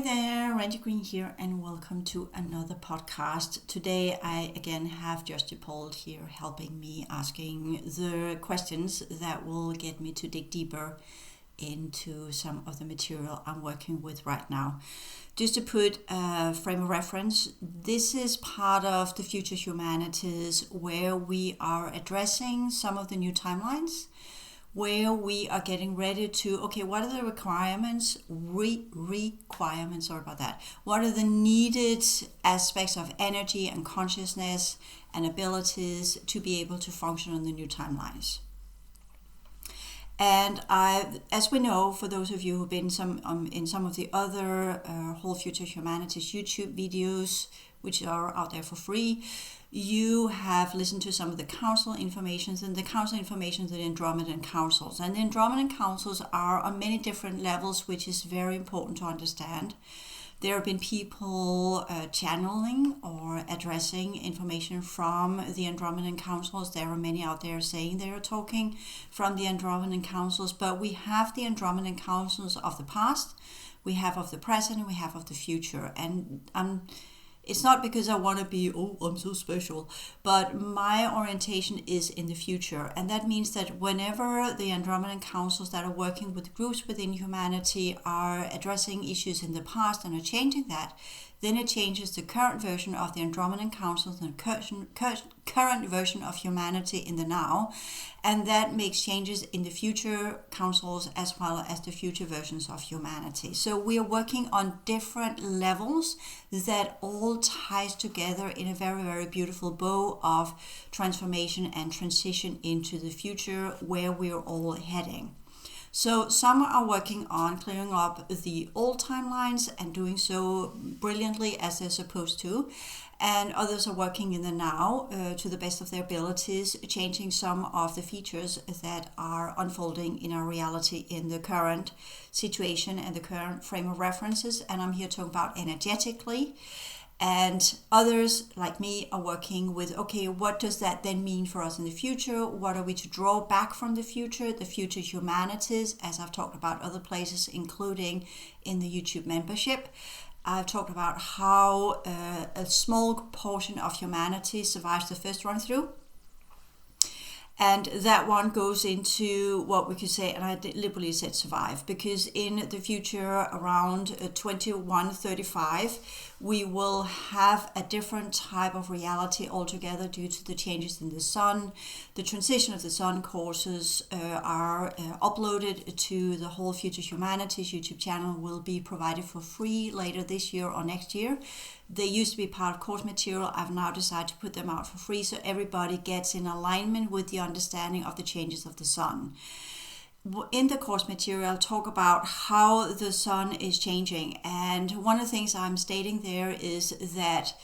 Hi there, Randy Green here, and welcome to another podcast. Today I again have Josh Paul here helping me asking the questions that will get me to dig deeper into some of the material I'm working with right now. Just to put a frame of reference, this is part of the Future Humanities where we are addressing some of the new timelines, where we are getting ready to, what are the requirements, what are the needed aspects of energy and consciousness and abilities to be able to function on the new timelines. And as we know, for those of you who've been in some of the other Whole Future Humanities YouTube videos, which are out there for free, you have listened to some of the council informations, and the council informations are the Andromedan councils. And the Andromedan councils are on many different levels, which is very important to understand. There have been people channeling or addressing information from the Andromedan councils. There are many out there saying they are talking from the Andromedan councils, but we have the Andromedan councils of the past, we have of the present, and we have of the future. And it's not because I want to be, I'm so special, but my orientation is in the future. And that means that whenever the Andromedan councils that are working with groups within humanity are addressing issues in the past and are changing that, then it changes the current version of the Andromedan councils and current version of humanity in the now. And that makes changes in the future councils as well as the future versions of humanity. So we are working on different levels that all ties together in a very, very beautiful bow of transformation and transition into the future where we're all heading. So some are working on clearing up the old timelines and doing so brilliantly as they're supposed to. And others are working in the now to the best of their abilities, changing some of the features that are unfolding in our reality in the current situation and the current frame of references. And I'm here talking about energetically. And others, like me, are working with, what does that then mean for us in the future? What are we to draw back from the future humanities, as I've talked about other places, including in the YouTube membership. I've talked about how a small portion of humanity survives the first run through. And that one goes into what we could say, and I deliberately said survive, because in the future around 2135, we will have a different type of reality altogether due to the changes in the sun. The transition of the sun courses are uploaded to the Whole Future Humanities YouTube channel, will be provided for free later this year or next year. They used to be part of course material. I've now decided to put them out for free so everybody gets in alignment with the understanding of the changes of the sun. In the course material, I'll talk about how the sun is changing. And one of the things I'm stating there is that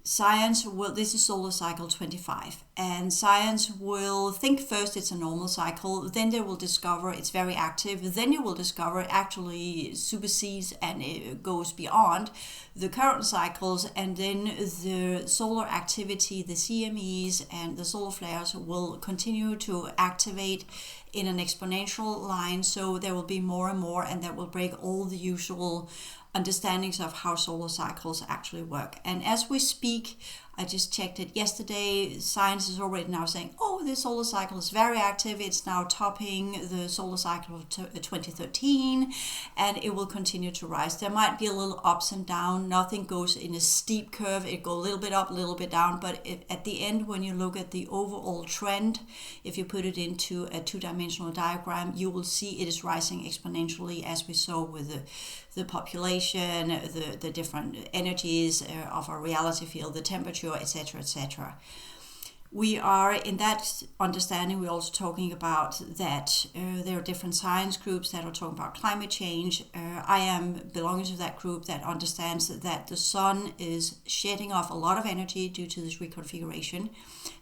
science will, this is solar cycle 25, and science will think first it's a normal cycle, then they will discover it's very active, then you will discover it actually supersedes and it goes beyond the current cycles, and then the solar activity, the CMEs and the solar flares will continue to activate in an exponential line, so there will be more and more, and that will break all the usual understandings of how solar cycles actually work. And as we speak, I just checked it yesterday, science is already now saying, this solar cycle is very active. It's now topping the solar cycle of 2013, and it will continue to rise. There might be a little ups and down. Nothing goes in a steep curve. It goes a little bit up, a little bit down. But at the end, when you look at the overall trend, if you put it into a two-dimensional diagram, you will see it is rising exponentially, as we saw with the population, the different energies of our reality field, the temperature, etc., etc. We are in that understanding. We're also talking about that there are different science groups that are talking about climate change. I am belonging to that group that understands that the sun is shedding off a lot of energy due to this reconfiguration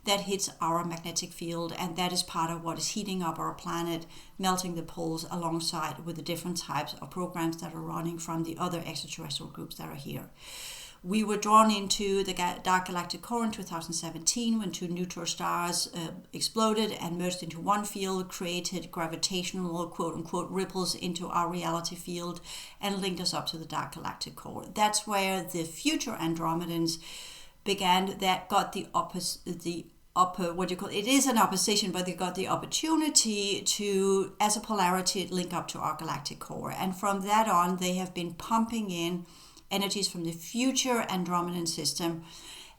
that hits our magnetic field, and that is part of what is heating up our planet, melting the poles alongside with the different types of programs that are running from the other extraterrestrial groups that are here. We were drawn into the dark galactic core in 2017 when two neutron stars exploded and merged into one field, created gravitational quote-unquote ripples into our reality field and linked us up to the dark galactic core. That's where the future Andromedans began, that got the it is an opposition, but they got the opportunity to, as a polarity, link up to our galactic core. And from that on, they have been pumping in energies from the future Andromedan system.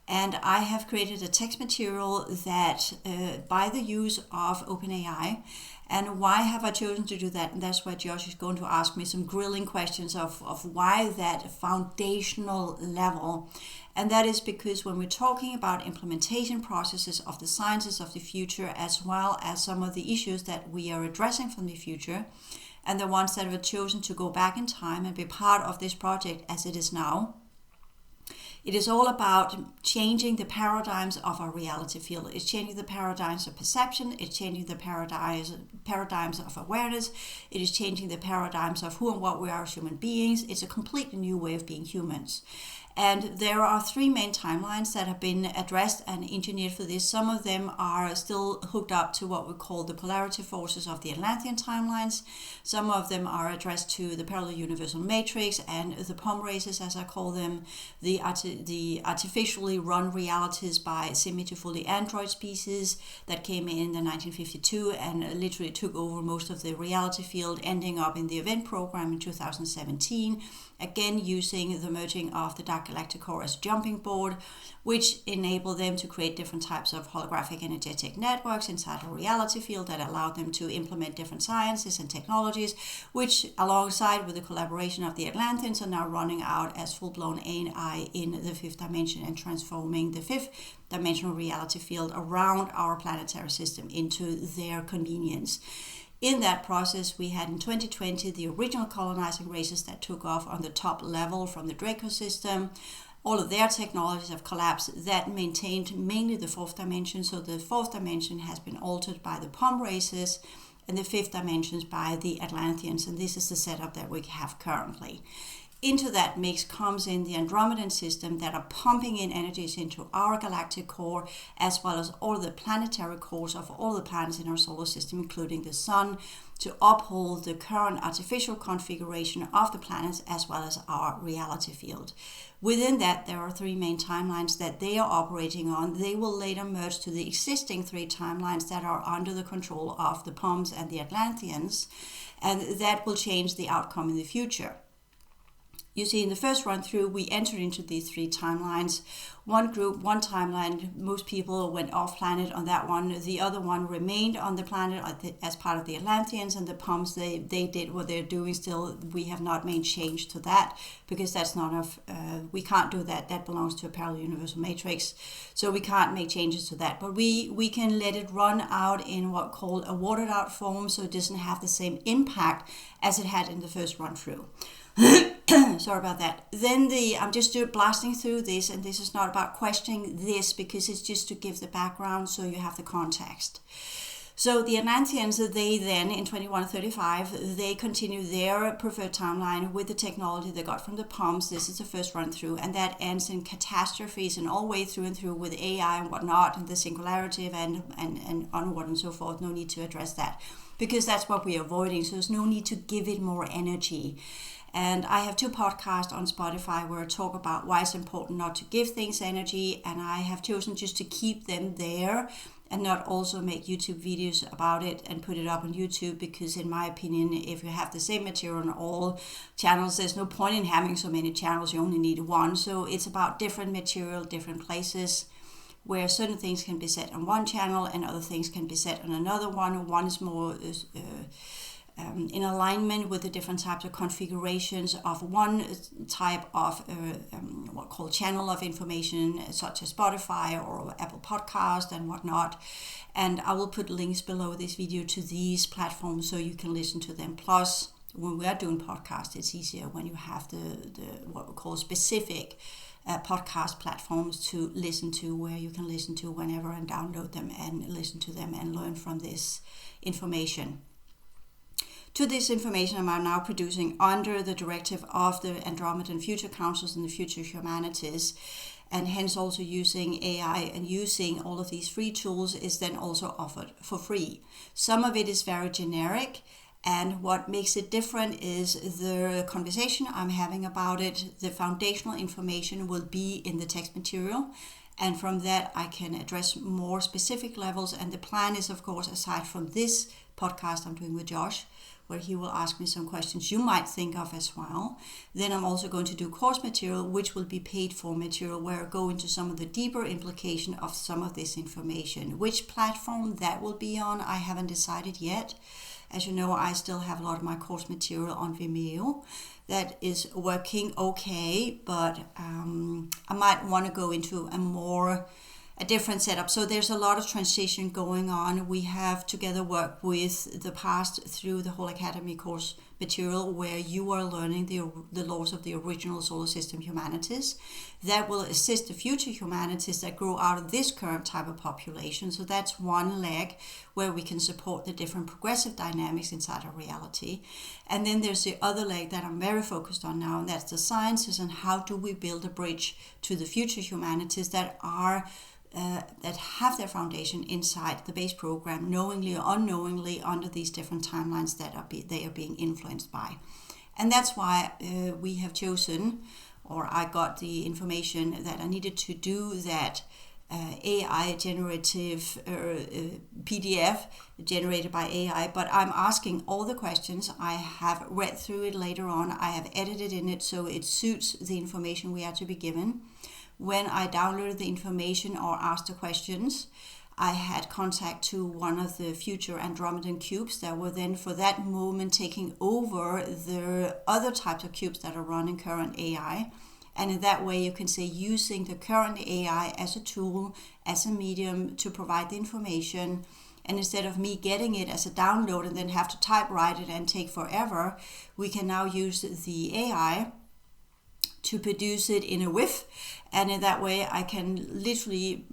And I have created a text material that, by the use of OpenAI, and why have I chosen to do that? And that's why Josh is going to ask me some grilling questions of why that foundational level. And that is because when we're talking about implementation processes of the sciences of the future, as well as some of the issues that we are addressing from the future, and the ones that have chosen to go back in time and be part of this project as it is now, it is all about changing the paradigms of our reality field. It's changing the paradigms of perception. It's changing the paradigms of awareness. It is changing the paradigms of who and what we are as human beings. It's a completely new way of being humans. And there are three main timelines that have been addressed and engineered for this. Some of them are still hooked up to what we call the polarity forces of the Atlantean timelines. Some of them are addressed to the parallel universal matrix and the POM races, as I call them, the artificially run realities by semi to fully android species that came in 1952 and literally took over most of the reality field, ending up in the event program in 2017. Again, using the merging of the dark galactic core as jumping board, which enabled them to create different types of holographic energetic networks inside a reality field that allowed them to implement different sciences and technologies, which alongside with the collaboration of the Atlanteans are now running out as full-blown AI in the fifth dimension and transforming the fifth dimensional reality field around our planetary system into their convenience. In that process, we had in 2020 the original colonizing races that took off on the top level from the Draco system. All of their technologies have collapsed. That maintained mainly the fourth dimension. So the fourth dimension has been altered by the POM races and the fifth dimensions by the Atlanteans. And this is the setup that we have currently. Into that mix comes in the Andromedan system that are pumping in energies into our galactic core, as well as all the planetary cores of all the planets in our solar system, including the sun, to uphold the current artificial configuration of the planets as well as our reality field. Within that, there are three main timelines that they are operating on. They will later merge to the existing three timelines that are under the control of the POMs and the Atlanteans, and that will change the outcome in the future. You see, in the first run through, we entered into these three timelines. One group, one timeline, most people went off planet on that one. The other one remained on the planet as part of the Atlanteans, and the POMs, they did what they're doing still. We have not made change to that because that's not of, we can't do that. That belongs to a parallel universal matrix. So we can't make changes to that. But we can let it run out in what called a watered out form, so it doesn't have the same impact as it had in the first run through. Sorry about that. Then I'm just blasting through this, and this is not about questioning this because it's just to give the background so you have the context. So the Atlanteans, they then in 2135, they continue their preferred timeline with the technology they got from the POMs. This is the first run through, and that ends in catastrophes and all way through and through with AI and whatnot, and the singularity event and onward and so forth. No need to address that because that's what we're avoiding. So there's no need to give it more energy. And I have two podcasts on Spotify where I talk about why it's important not to give things energy, and I have chosen just to keep them there and not also make YouTube videos about it and put it up on YouTube, because in my opinion, if you have the same material on all channels, there's no point in having so many channels. You only need one. So it's about different material, different places, where certain things can be set on one channel and other things can be set on another one. One is more in alignment with the different types of configurations of one type of what called channel of information, such as Spotify or Apple Podcast and whatnot. And I will put links below this video to these platforms so you can listen to them. Plus, when we are doing podcasts, it's easier when you have the what we call specific podcast platforms to listen to, where you can listen to whenever and download them and listen to them and learn from this information. To this information I'm now producing under the directive of the Andromeda and Future Councils and the Future Humanities, and hence also using AI and using all of these free tools is then also offered for free. Some of it is very generic, and what makes it different is the conversation I'm having about it. The foundational information will be in the text material, and from that I can address more specific levels. And the plan is, of course, aside from this podcast I'm doing with Josh, where he will ask me some questions you might think of as well. Then I'm also going to do course material, which will be paid for material, where I go into some of the deeper implication of some of this information. Which platform that will be on, I haven't decided yet. As you know, I still have a lot of my course material on Vimeo. That is working okay, but I might want to go into a different setup. So there's a lot of transition going on. We have together worked with the past through the whole Academy course material, where you are learning the laws of the original solar system humanities. That will assist the future humanities that grow out of this current type of population. So that's one leg where we can support the different progressive dynamics inside our reality. And then there's the other leg that I'm very focused on now, and that's the sciences and how do we build a bridge to the future humanities that have their foundation inside the base program, knowingly or unknowingly, under these different timelines that they are being influenced by. And that's why we have chosen, or I got the information that I needed to do that AI generative PDF generated by AI, but I'm asking all the questions. I have read through it later on. I have edited in it so it suits the information we are to be given. When I downloaded the information or asked the questions, I had contact to one of the future Andromedan cubes that were then for that moment taking over the other types of cubes that are running current AI. And in that way, you can say using the current AI as a tool, as a medium to provide the information. And instead of me getting it as a download and then have to typewrite it and take forever, we can now use the AI to produce it in a whiff, and in that way I can literally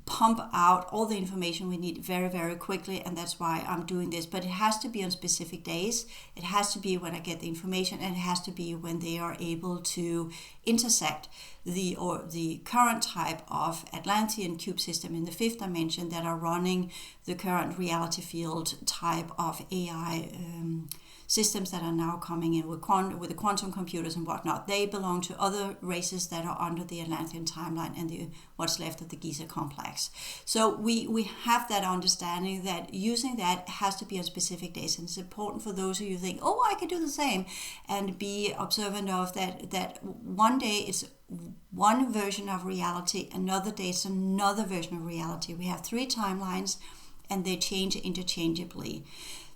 pump out all the information we need very, very quickly, and that's why I'm doing this. But it has to be on specific days. It has to be when I get the information, and it has to be when they are able to intersect the current type of Atlantean cube system in the fifth dimension that are running the current reality field type of AI systems that are now coming in with the quantum computers and whatnot. They belong to other races that are under the Atlantean timeline and what's left of the Giza complex. So we have that understanding that using that has to be on specific days, and it's important for those of you who think, oh, I could do the same, and be observant of that one day it's one version of reality, another day it's another version of reality. We have 3 timelines and they change interchangeably.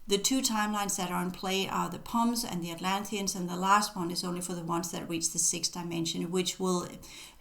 The 2 timelines that are in play are the POMs and the Atlanteans, and the last one is only for the ones that reach the 6th dimension, which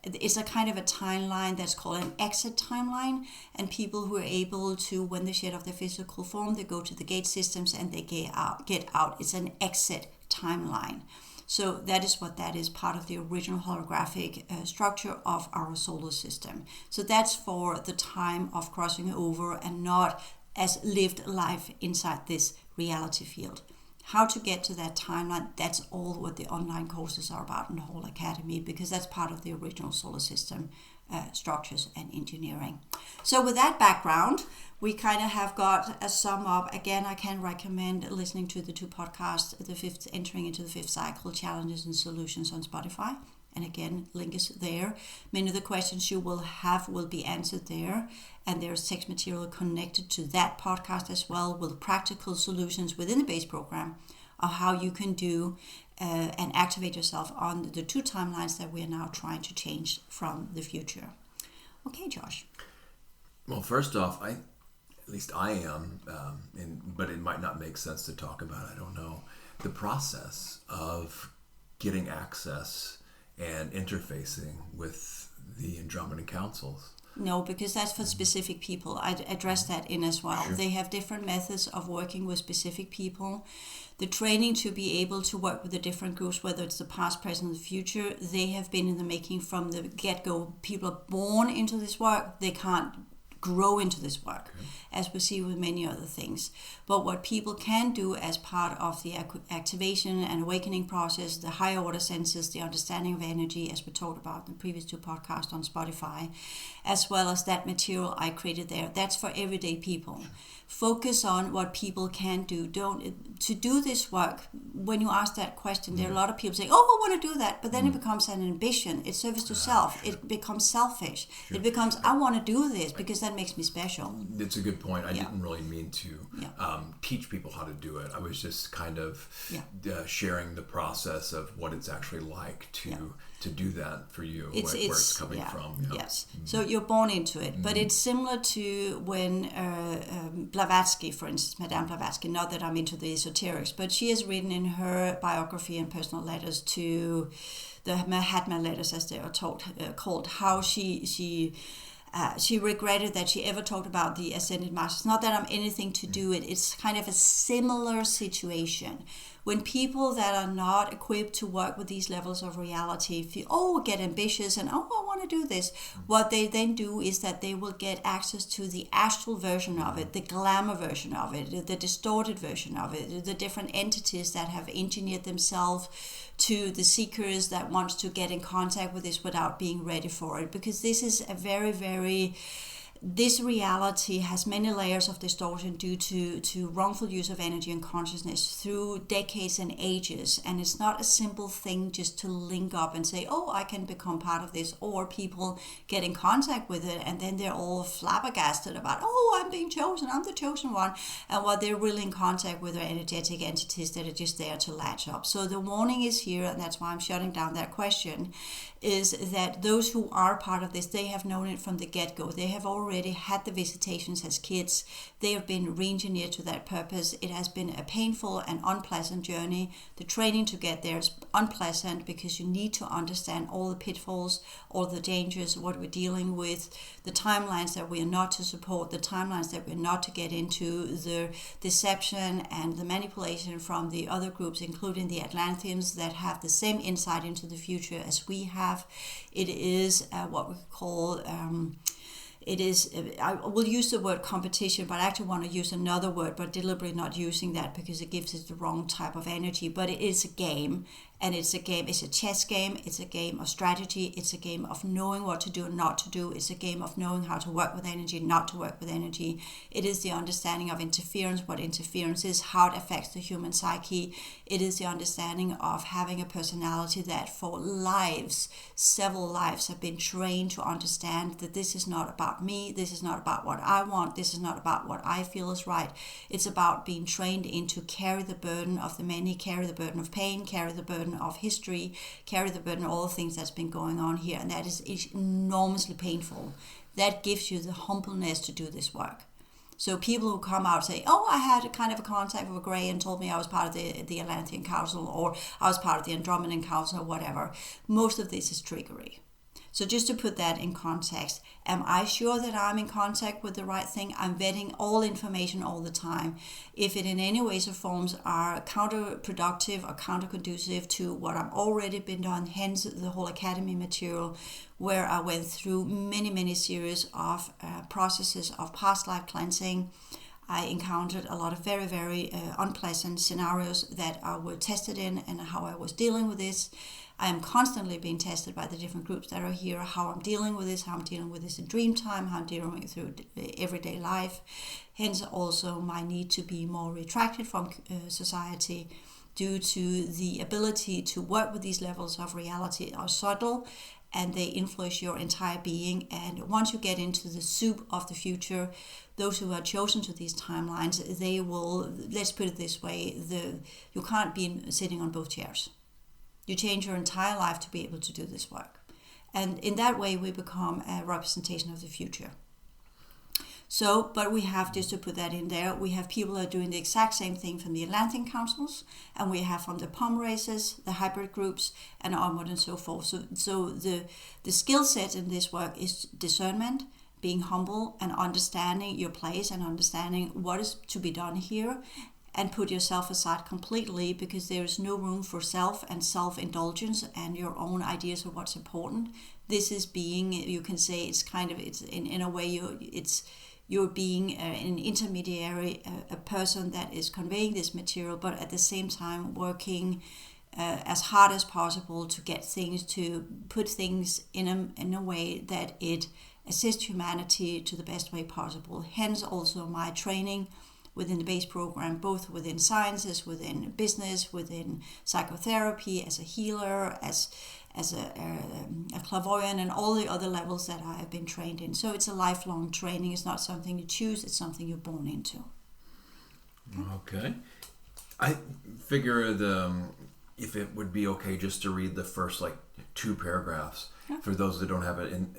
it's a kind of a timeline that's called an exit timeline, and people who are able to, when they shed off their physical form, they go to the gate systems and they get out. It's an exit timeline. So that is what that is, part of the original holographic structure of our solar system. So that's for the time of crossing over and not as lived life inside this reality field. How to get to that timeline, that's all what the online courses are about in the whole academy, because that's part of the original solar system structures and engineering. So with that background, we kind of have got a sum up. Again, I can recommend listening to the 2 podcasts, entering into the 5th cycle, challenges and solutions on Spotify. And again, link is there. Many of the questions you will have will be answered there. And there's text material connected to that podcast as well, with practical solutions within the base program of how you can do and activate yourself on the 2 timelines that we are now trying to change from the future. Okay, Josh. Well, first off, at least I am, but it might not make sense to talk about, I don't know, the process of getting access and interfacing with the Andromedan councils. No, because that's for specific people. I address that in as well. Sure. They have different methods of working with specific people. The training to be able to work with the different groups, whether it's the past, present, and the future, they have been in the making from the get-go. People are born into this work. They can't grow into this work, as we see with many other things. But what people can do as part of the activation and awakening process, the higher order senses, the understanding of energy, as we talked about in the previous 2 podcasts on Spotify, as well as that material I created there, that's for everyday people. Focus on what people can do. To do this work, when you ask that question, there are a lot of people saying, oh, I want to do that, but then it becomes an ambition. It's service to self. Sure. It becomes selfish. Sure. It becomes, I want to do this because that makes me special. It's a good point. I didn't really mean to teach people how to do it. I was just kind of sharing the process of what it's actually like to do that for you, where it's coming from. Yes. So you're born into it. But it's similar to when Blavatsky, for instance, Madame Blavatsky, not that I'm into the esoterics, but she has written in her biography and personal letters to the Mahatma letters, as they are called, how she regretted that she ever talked about the ascended masters. Not that I'm anything to do it. It's kind of a similar situation. When people that are not equipped to work with these levels of reality get ambitious and I want to do this, what they then do is that they will get access to the astral version of it, the glamour version of it, the distorted version of it, the different entities that have engineered themselves to the seekers that wants to get in contact with this without being ready for it. Because this is a very, very... This reality has many layers of distortion due to wrongful use of energy and consciousness through decades and ages. And it's not a simple thing just to link up and say, oh, I can become part of this. Or people get in contact with it and then they're all flabbergasted about, oh, I'm being chosen, I'm the chosen one. And what they're really in contact with are energetic entities that are just there to latch up. So the warning is here, and that's why I'm shutting down that question, is that those who are part of this, they have known it from the get-go. They have already had the visitations as kids. They have been re-engineered to that purpose. It has been a painful and unpleasant journey. The training to get there is unpleasant because you need to understand all the pitfalls, all the dangers, what we're dealing with, the timelines that we are not to support, the timelines that we're not to get into, the deception and the manipulation from the other groups, including the Atlanteans that have the same insight into the future as we have. It is what we call... I will use the word competition, but I actually want to use another word, but deliberately not using that because it gives it the wrong type of energy. But it is a game, and it's a chess game, it's a game of strategy, it's a game of knowing what to do and not to do, it's a game of knowing how to work with energy, not to work with energy. It is the understanding of interference, what interference is, how it affects the human psyche. It is the understanding of having a personality that for lives, several lives, have been trained to understand that this is not about me, this is not about what I want, this is not about what I feel is right. It's about being trained in to carry the burden of the many, carry the burden of pain, carry the burden of history, carry the burden of all the things that's been going on here, and that is enormously painful. That gives you the humbleness to do this work. So people who come out say, oh, I had a kind of a contact with a grey and told me I was part of the Atlantean Council, or I was part of the Andromedan Council, or whatever. Most of this is trickery. So just to put that in context, am I sure that I'm in contact with the right thing? I'm vetting all information all the time. If it in any ways or forms are counterproductive or counterconducive to what I've already been done, hence the whole academy material, where I went through many, many series of processes of past life cleansing. I encountered a lot of very, very unpleasant scenarios that I were tested in and how I was dealing with this. I am constantly being tested by the different groups that are here, how I'm dealing with this, how I'm dealing with this in dream time, how I'm dealing with it through everyday life. Hence also my need to be more retracted from society due to the ability to work with these levels of reality are subtle and they influence your entire being. And once you get into the soup of the future, those who are chosen to these timelines, they will, let's put it this way, you can't be sitting on both chairs. You change your entire life to be able to do this work. And in that way, we become a representation of the future. So, but we have, just to put that in there, we have people that are doing the exact same thing from the Atlantean councils, and we have from the POM races, the hybrid groups, and onward and so forth. So the skill set in this work is discernment, being humble, and understanding your place, and understanding what is to be done here, and put yourself aside completely, because there is no room for self and self-indulgence and your own ideas of what's important. This is being, you can say, it's in a way you're being an intermediary, a person that is conveying this material, but at the same time working as hard as possible to get things, to put things in a way that it assists humanity to the best way possible. Hence also my training within the base program, both within sciences, within business, within psychotherapy, as a healer, as a clairvoyant, and all the other levels that I have been trained in. So it's a lifelong training. It's not something you choose, it's something you're born into. Okay. I figure if it would be okay just to read the first 2 paragraphs for those that don't have it. And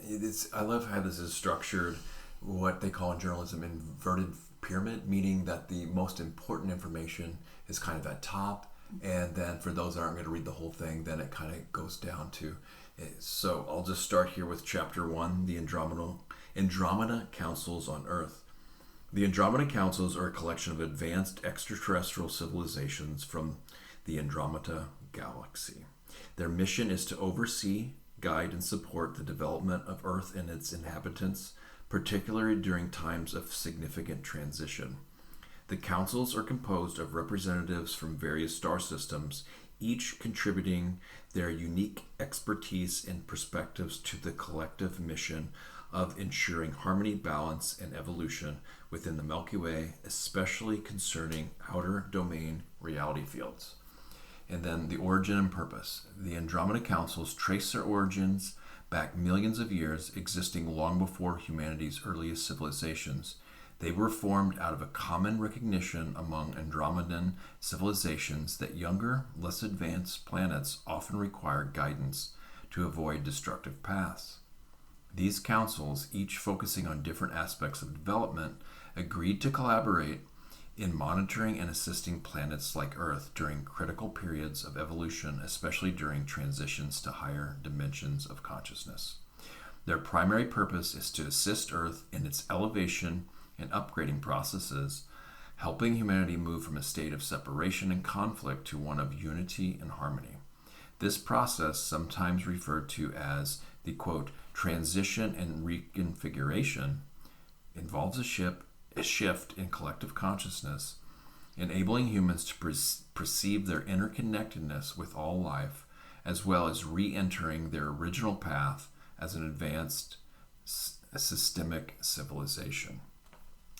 I love how this is structured, what they call in journalism inverted pyramid, meaning that the most important information is kind of at top, and then for those that aren't going to read the whole thing, then it kind of goes down to it. So I'll just start here with chapter 1, the Andromeda Councils on Earth. The Andromeda Councils are a collection of advanced extraterrestrial civilizations from the Andromeda galaxy. Their mission is to oversee, guide, and support the development of Earth and its inhabitants, particularly during times of significant transition. The councils are composed of representatives from various star systems, each contributing their unique expertise and perspectives to the collective mission of ensuring harmony, balance, and evolution within the Milky Way, especially concerning outer domain reality fields. And then the origin and purpose. The Andromeda Councils trace their origins back millions of years, existing long before humanity's earliest civilizations. They were formed out of a common recognition among Andromedan civilizations that younger, less advanced planets often require guidance to avoid destructive paths. These councils, each focusing on different aspects of development, agreed to collaborate in monitoring and assisting planets like Earth during critical periods of evolution, especially during transitions to higher dimensions of consciousness. Their primary purpose is to assist Earth in its elevation and upgrading processes, helping humanity move from a state of separation and conflict to one of unity and harmony. This process, sometimes referred to as the, quote, transition and reconfiguration, involves a shift in collective consciousness, enabling humans to perceive their interconnectedness with all life, as well as re-entering their original path as an advanced systemic civilization.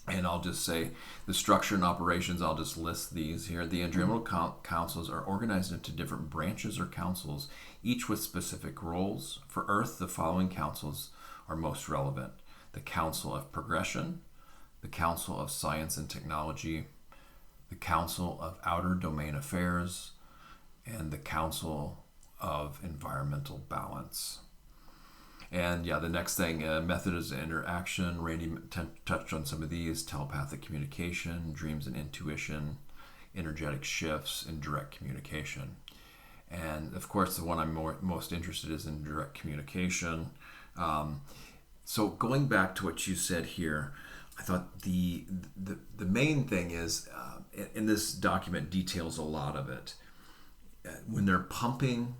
And I'll just say the structure and operations, I'll just list these here. The Andromeda Councils are organized into different branches or councils, each with specific roles. For Earth, the following councils are most relevant: the Council of Progression, the Council of Science and Technology, the Council of Outer Domain Affairs, and the Council of Environmental Balance. And yeah, the next thing, methods of interaction. Randy touched on some of these: telepathic communication, dreams and intuition, energetic shifts, and direct communication. And of course, the one I'm most interested in is in direct communication. So going back to what you said here, I thought the main thing is, in this document details a lot of it. When they're pumping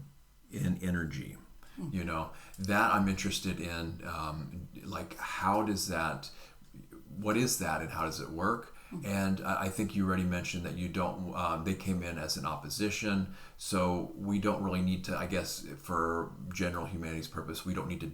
in energy, that I'm interested in, how does that, what is that and how does it work? And I think you already mentioned that you don't, they came in as an opposition, so we don't really need to, I guess, for general humanities purpose, we don't need to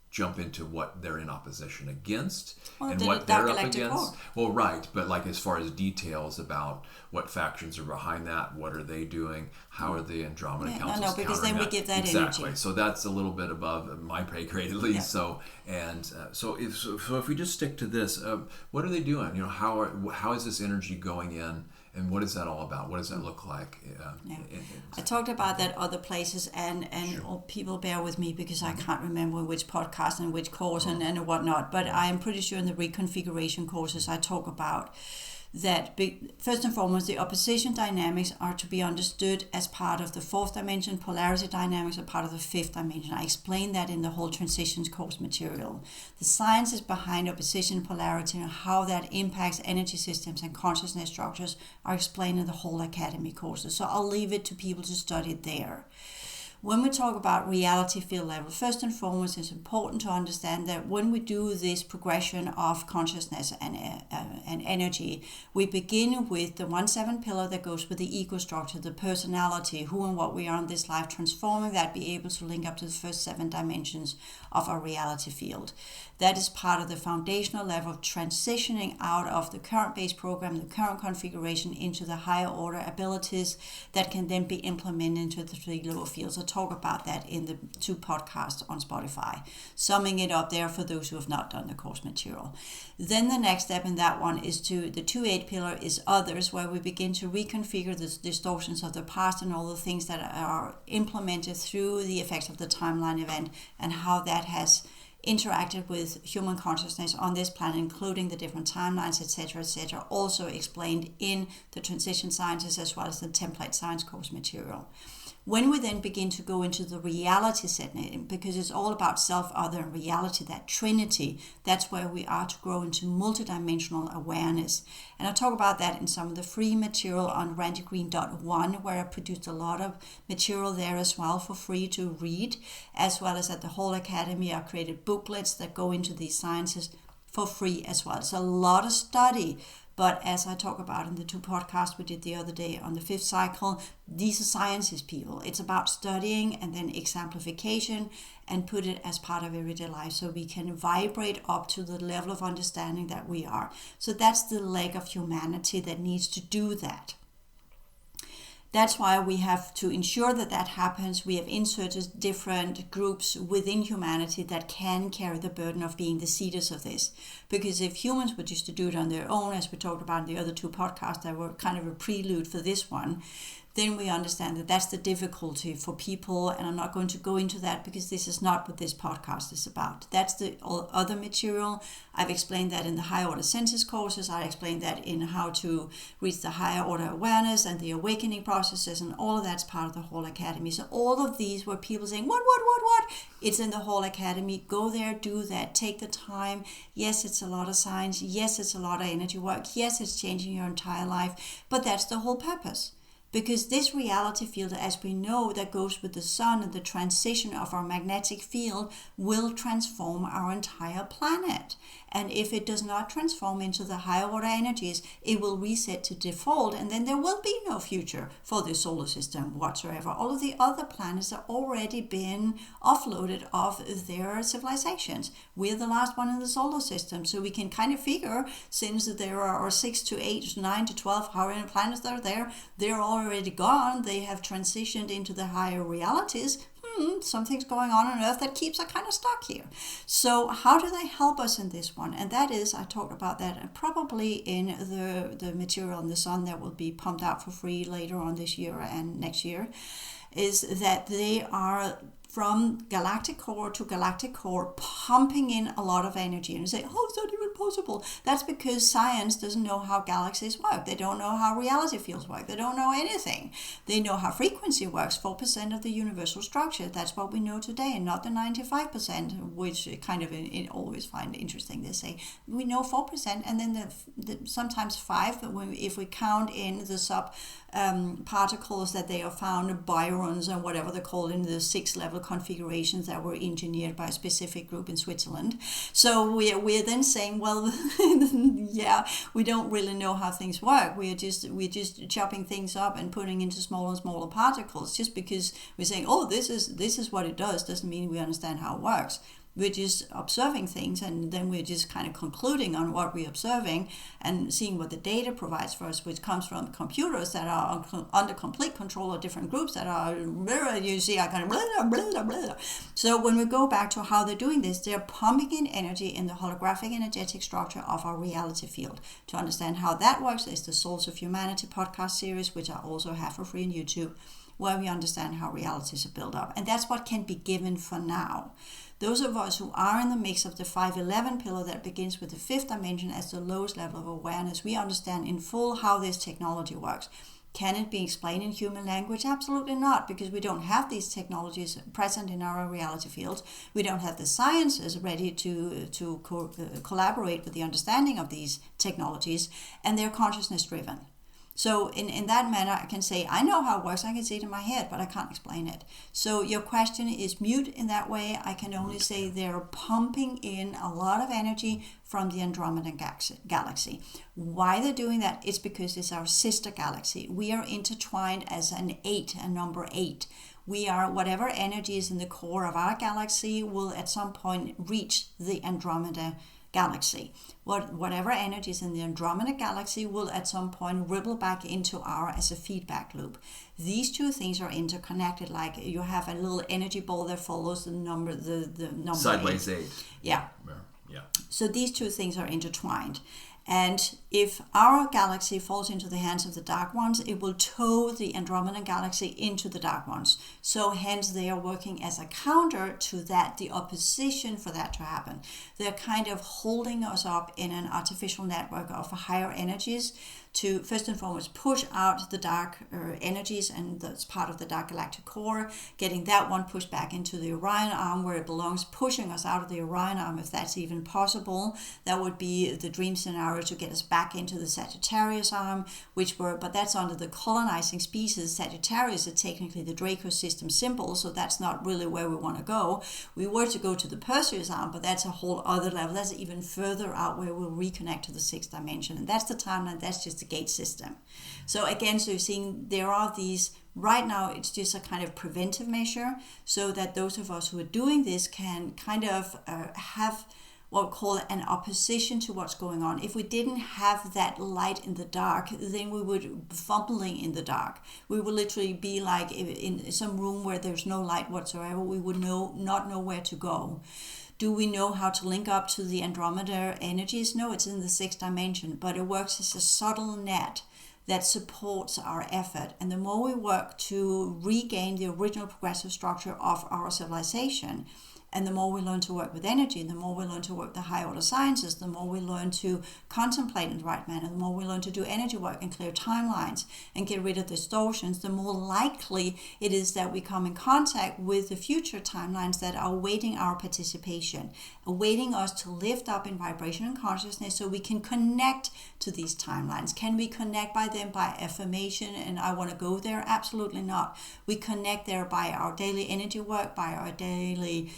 jump into what they're in opposition against and what they're up against. Well, right, but as far as details about what factions are behind that, what are they doing, how are the Andromeda Councils countering because then we that? give that exactly. energy. So that's a little bit above my pay grade at least. Yeah. So if we just stick to this, what are they doing? How is this energy going in? And what is that all about? What does that look like? I talked about that other places, and sure. People bear with me because I can't remember which podcast and which course and whatnot, but I am pretty sure in the reconfiguration courses I talk about first and foremost, the opposition dynamics are to be understood as part of the fourth dimension. Polarity dynamics are part of the fifth dimension. I explained that in the whole transitions course material. The sciences behind opposition polarity and how that impacts energy systems and consciousness structures are explained in the whole academy courses. So I'll leave it to people to study there. When we talk about reality field level, first and foremost, it's important to understand that when we do this progression of consciousness and energy, we begin with the 1-7 pillar that goes with the ego structure, the personality, who and what we are in this life, transforming that, be able to link up to the first 7 dimensions of our reality field. That is part of the foundational level of transitioning out of the current base program, the current configuration, into the higher order abilities that can then be implemented into the 3 lower fields. I'll talk about that in the 2 podcasts on Spotify, summing it up there for those who have not done the course material. Then the next step in that one is to the 2-8 pillar is others, where we begin to reconfigure the distortions of the past and all the things that are implemented through the effects of the timeline event and how that has interacted with human consciousness on this planet, including the different timelines, etc., also explained in the transition sciences as well as the template science course material. When we then begin to go into the reality setting, because it's all about self, other, and reality, that trinity, that's where we are to grow into multidimensional awareness. And I'll talk about that in some of the free material on randygreen.one, where I produced a lot of material there as well for free to read, as well as at the whole academy. I created booklets that go into these sciences for free as well. It's a lot of study. But as I talk about in the 2 podcasts we did the other day on the 5th cycle, these are sciences, people. It's about studying and then exemplification and put it as part of everyday life so we can vibrate up to the level of understanding that we are. So that's the leg of humanity that needs to do that. That's why we have to ensure that that happens. We have inserted different groups within humanity that can carry the burden of being the seeders of this. Because if humans were just to do it on their own, as we talked about in the other 2 podcasts that were kind of a prelude for this one, then we understand that that's the difficulty for people, and I'm not going to go into that because this is not what this podcast is about. That's the other material. I've explained that in the higher order senses courses. I explained that in how to reach the higher order awareness and the awakening processes, and all of that's part of the whole academy. So all of these were people saying, what? It's in the whole academy. Go there, do that, take the time. Yes, it's a lot of science. Yes, it's a lot of energy work. Yes, it's changing your entire life, but that's the whole purpose. Because this reality field, as we know, that goes with the sun and the transition of our magnetic field will transform our entire planet. And if it does not transform into the higher order energies, it will reset to default, and then there will be no future for the solar system whatsoever. All of the other planets have already been offloaded of their civilizations. We're the last one in the solar system, so we can kind of figure, since there are 6 to 8, 9 to 12 how many planets that are there, they're already gone. They have transitioned into the higher realities. Something's going on Earth that keeps us kind of stuck here. So how do they help us in this one? And that is, I talked about that probably in the material on the sun that will be pumped out for free later on this year and next year, is that they are from galactic core to galactic core, pumping in a lot of energy. And you say, oh, it's not even possible. That's because science doesn't know how galaxies work. They don't know how reality fields work. They don't know anything. They know how frequency works, 4% of the universal structure. That's what we know today, and not the 95%, which kind of I always find interesting. They say, we know 4%, and then sometimes 5%, but if we count in the sub particles that they are found, byrons and whatever they're called, in the 6 level configurations that were engineered by a specific group in Switzerland. So we're then saying, well, yeah, we don't really know how things work. We're just chopping things up and putting into smaller and smaller particles. Just because we're saying, oh, this is what it doesn't mean we understand how it works. We're just observing things, and then we're just kind of concluding on what we're observing and seeing what the data provides for us, which comes from computers that are under complete control of different groups that are, you see, I kind of blah, blah, blah. So when we go back to how they're doing this, they're pumping in energy in the holographic energetic structure of our reality field. To understand how that works is the Souls of Humanity podcast series, which I also have for free on YouTube, where we understand how realities are built up. And that's what can be given for now. Those of us who are in the mix of the 511 pillar that begins with the fifth dimension as the lowest level of awareness, we understand in full how this technology works. Can it be explained in human language? Absolutely not, because we don't have these technologies present in our reality fields. We don't have the sciences ready to collaborate with the understanding of these technologies, and they're consciousness driven. So in that manner, I can say, I know how it works, I can see it in my head, but I can't explain it. So your question is mute in that way. I can only say they're pumping in a lot of energy from the Andromeda galaxy. Why they're doing that? It's because it's our sister galaxy. We are intertwined as a number 8. We are, whatever energy is in the core of our galaxy will at some point reach the Andromeda galaxy. Whatever energy is in the Andromeda galaxy will at some point ripple back into our as a feedback loop. These two things are interconnected, like you have a little energy ball that follows the number sideways 8. Yeah. Yeah. So these two things are intertwined. And if our galaxy falls into the hands of the dark ones, it will tow the Andromeda galaxy into the dark ones. So hence they are working as a counter to that, the opposition for that to happen. They're kind of holding us up in an artificial network of higher energies to first and foremost push out the dark energies, and that's part of the dark galactic core, getting that one pushed back into the Orion arm where it belongs, pushing us out of the Orion arm if that's even possible. That would be the dream scenario to get us back into the Sagittarius arm, but that's under the colonizing species. Sagittarius is technically the Draco system symbol, so that's not really where we want to go. We were to go to the Perseus arm, but that's a whole other level. That's even further out where we'll reconnect to the sixth dimension, and that's the timeline. That's just the gate system. So again, so you're seeing there are these, right now it's just a kind of preventive measure so that those of us who are doing this can kind of have what we call an opposition to what's going on. If we didn't have that light in the dark, then we would be fumbling in the dark. We would literally be like in some room where there's no light whatsoever. We would not know where to go. Do we know how to link up to the Andromeda energies? No, it's in the sixth dimension, but it works as a subtle net that supports our effort. And the more we work to regain the original progressive structure of our civilization, and the more we learn to work with energy, the more we learn to work the high order sciences, the more we learn to contemplate in the right manner, the more we learn to do energy work and clear timelines and get rid of distortions, the more likely it is that we come in contact with the future timelines that are awaiting our participation, awaiting us to lift up in vibration and consciousness so we can connect to these timelines. Can we connect by them by affirmation and I want to go there? Absolutely not. We connect there by our daily energy work, by our daily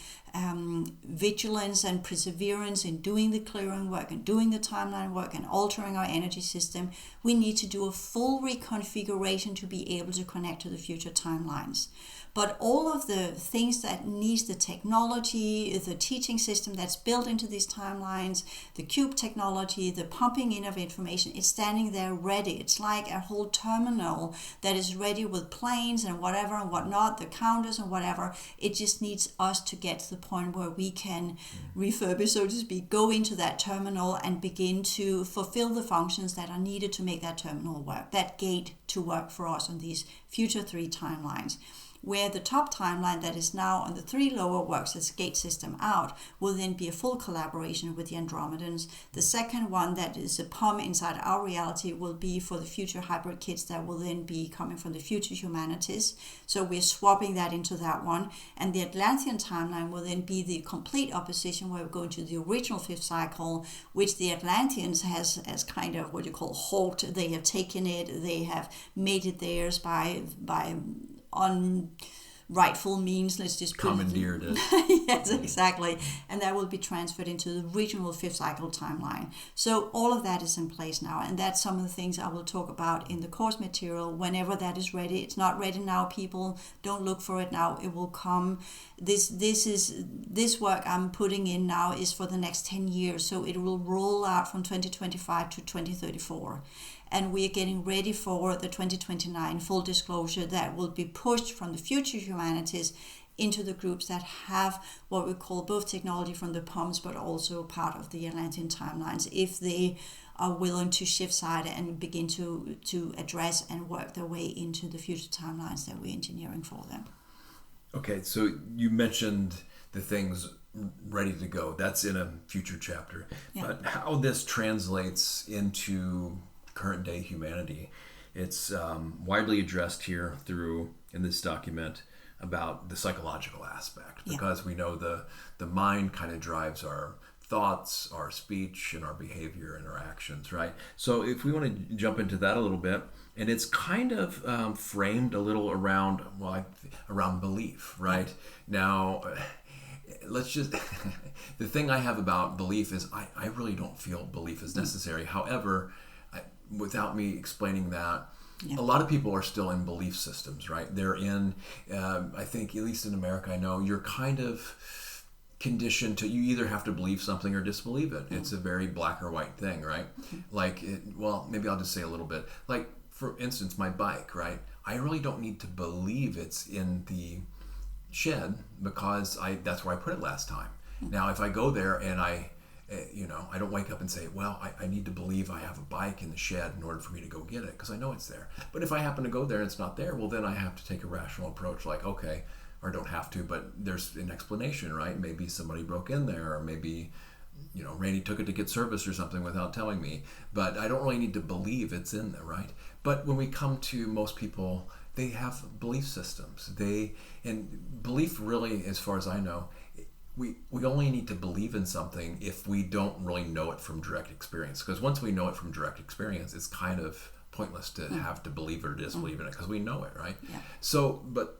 vigilance and perseverance in doing the clearing work and doing the timeline work and altering our energy system. We need to do a full reconfiguration to be able to connect to the future timelines. But all of the things that needs the technology, the teaching system that's built into these timelines, the cube technology, the pumping in of information, it's standing there ready. It's like a whole terminal that is ready with planes and whatever and whatnot, the counters and whatever. It just needs us to get to the point where we can refurbish, so to speak, go into that terminal and begin to fulfill the functions that are needed to make that terminal work, that gate to work for us on these future 3 timelines. Where the top timeline that is now on the 3 lower works as gate system out will then be a full collaboration with the Andromedans. The second one that is a POM inside our reality will be for the future hybrid kids that will then be coming from the future humanities. So we're swapping that into that one. And the Atlantean timeline will then be the complete opposition where we're going to the original 5th cycle, which the Atlanteans has as kind of what you call hawked. They have taken it, they have made it theirs by on rightful means, let's just commandeered it. Yes, exactly. And that will be transferred into the regional 5th cycle timeline. So all of that is in place now, and that's some of the things I will talk about in the course material whenever that is ready. It's not ready now, people. Don't look for it now. It will come. This work I'm putting in now is for the next 10 years, so it will roll out from 2025 to 2034. And we are getting ready for the 2029 full disclosure that will be pushed from the future humanities into the groups that have what we call both technology from the POMs but also part of the Atlantean timelines. If they are willing to shift side and begin to address and work their way into the future timelines that we're engineering for them. Okay, so you mentioned the things ready to go. That's in a future chapter. Yeah. But how this translates into current day humanity, it's widely addressed here in this document about the psychological aspect, because we know the mind kind of drives our thoughts, our speech, and our behavior and our actions, right? So if we want to jump into that a little bit, and it's kind of framed a little around belief, right? Now, let's just, the thing I have about belief is I really don't feel belief is necessary. However, without me explaining that, a lot of people are still in belief systems, right? They're in, I think, at least in America, I know, you're kind of conditioned to, you either have to believe something or disbelieve it. It's a very black or white thing, right? Like, maybe I'll just say a little bit. Like, for instance, my bike, right? I really don't need to believe it's in the shed because that's where I put it last time. Now, if I go there and I don't wake up and say, well, I need to believe I have a bike in the shed in order for me to go get it, because I know it's there. But if I happen to go there and it's not there, well, then I have to take a rational approach, like, okay, or don't have to, but there's an explanation, right? Maybe somebody broke in there, or maybe, Randy took it to get service or something without telling me. But I don't really need to believe it's in there, right? But when we come to most people, they have belief systems. And belief really, as far as I know, we only need to believe in something if we don't really know it from direct experience. Because once we know it from direct experience, it's kind of pointless to have to believe or disbelieve in it, because we know it, right? Yeah. So, but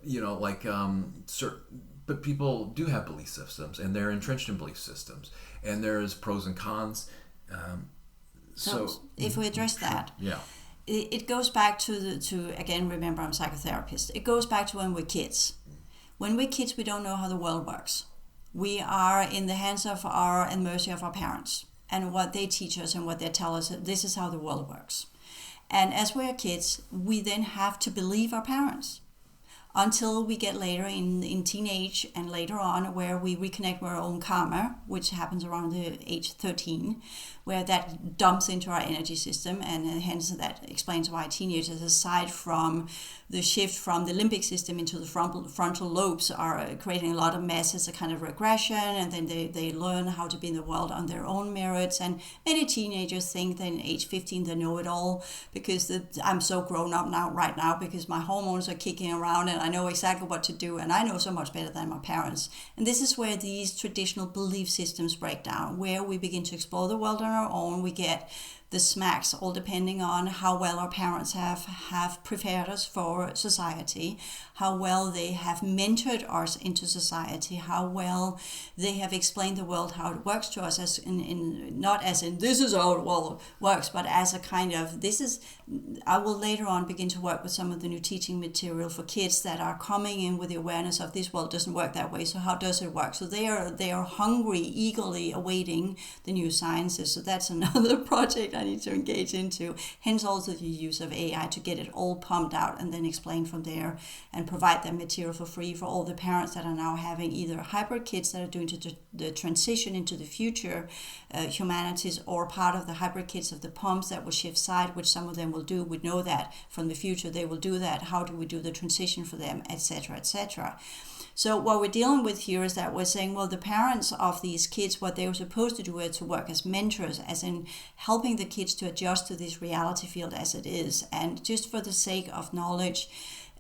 but people do have belief systems, and they're entrenched in belief systems, and there's pros and cons. So if we address that, it goes back to again, remember, I'm a psychotherapist. It goes back to when we're kids. When we're kids, we don't know how the world works. We are in the hands of and mercy of our parents, and what they teach us and what they tell us. This is how the world works. And as we're kids, we then have to believe our parents until we get later in teenage and later on, where we reconnect with our own karma, which happens around the age 13, where that dumps into our energy system, and hence that explains why teenagers, aside from the shift from the limbic system into the frontal lobes, are creating a lot of mess as a kind of regression, and then they learn how to be in the world on their own merits. And many teenagers think that in age 15 they know it all, because I'm so grown up right now because my hormones are kicking around and I know exactly what to do, and I know so much better than my parents. And this is where these traditional belief systems break down, where we begin to explore the world on our own. We get the smacks, all depending on how well our parents have prepared us for society, how well they have mentored us into society, how well they have explained the world, how it works to us, as not as in this is how the world works, but as a kind of I will later on begin to work with some of the new teaching material for kids that are coming in with the awareness of this world doesn't work that way. So how does it work? So they are hungry, eagerly awaiting the new sciences. So that's another project I need to engage into. Hence also the use of AI to get it all pumped out and then explain from there, and provide that material for free for all the parents that are now having either hybrid kids that are doing the transition into the future humanities, or part of the hybrid kids of the pumps that will shift side, which some of them will do. We know that from the future they will do that. How do we do the transition for them, etc., etc. So what we're dealing with here is that we're saying, well, the parents of these kids, what they were supposed to do is to work as mentors, as in helping the kids to adjust to this reality field as it is. And just for the sake of knowledge,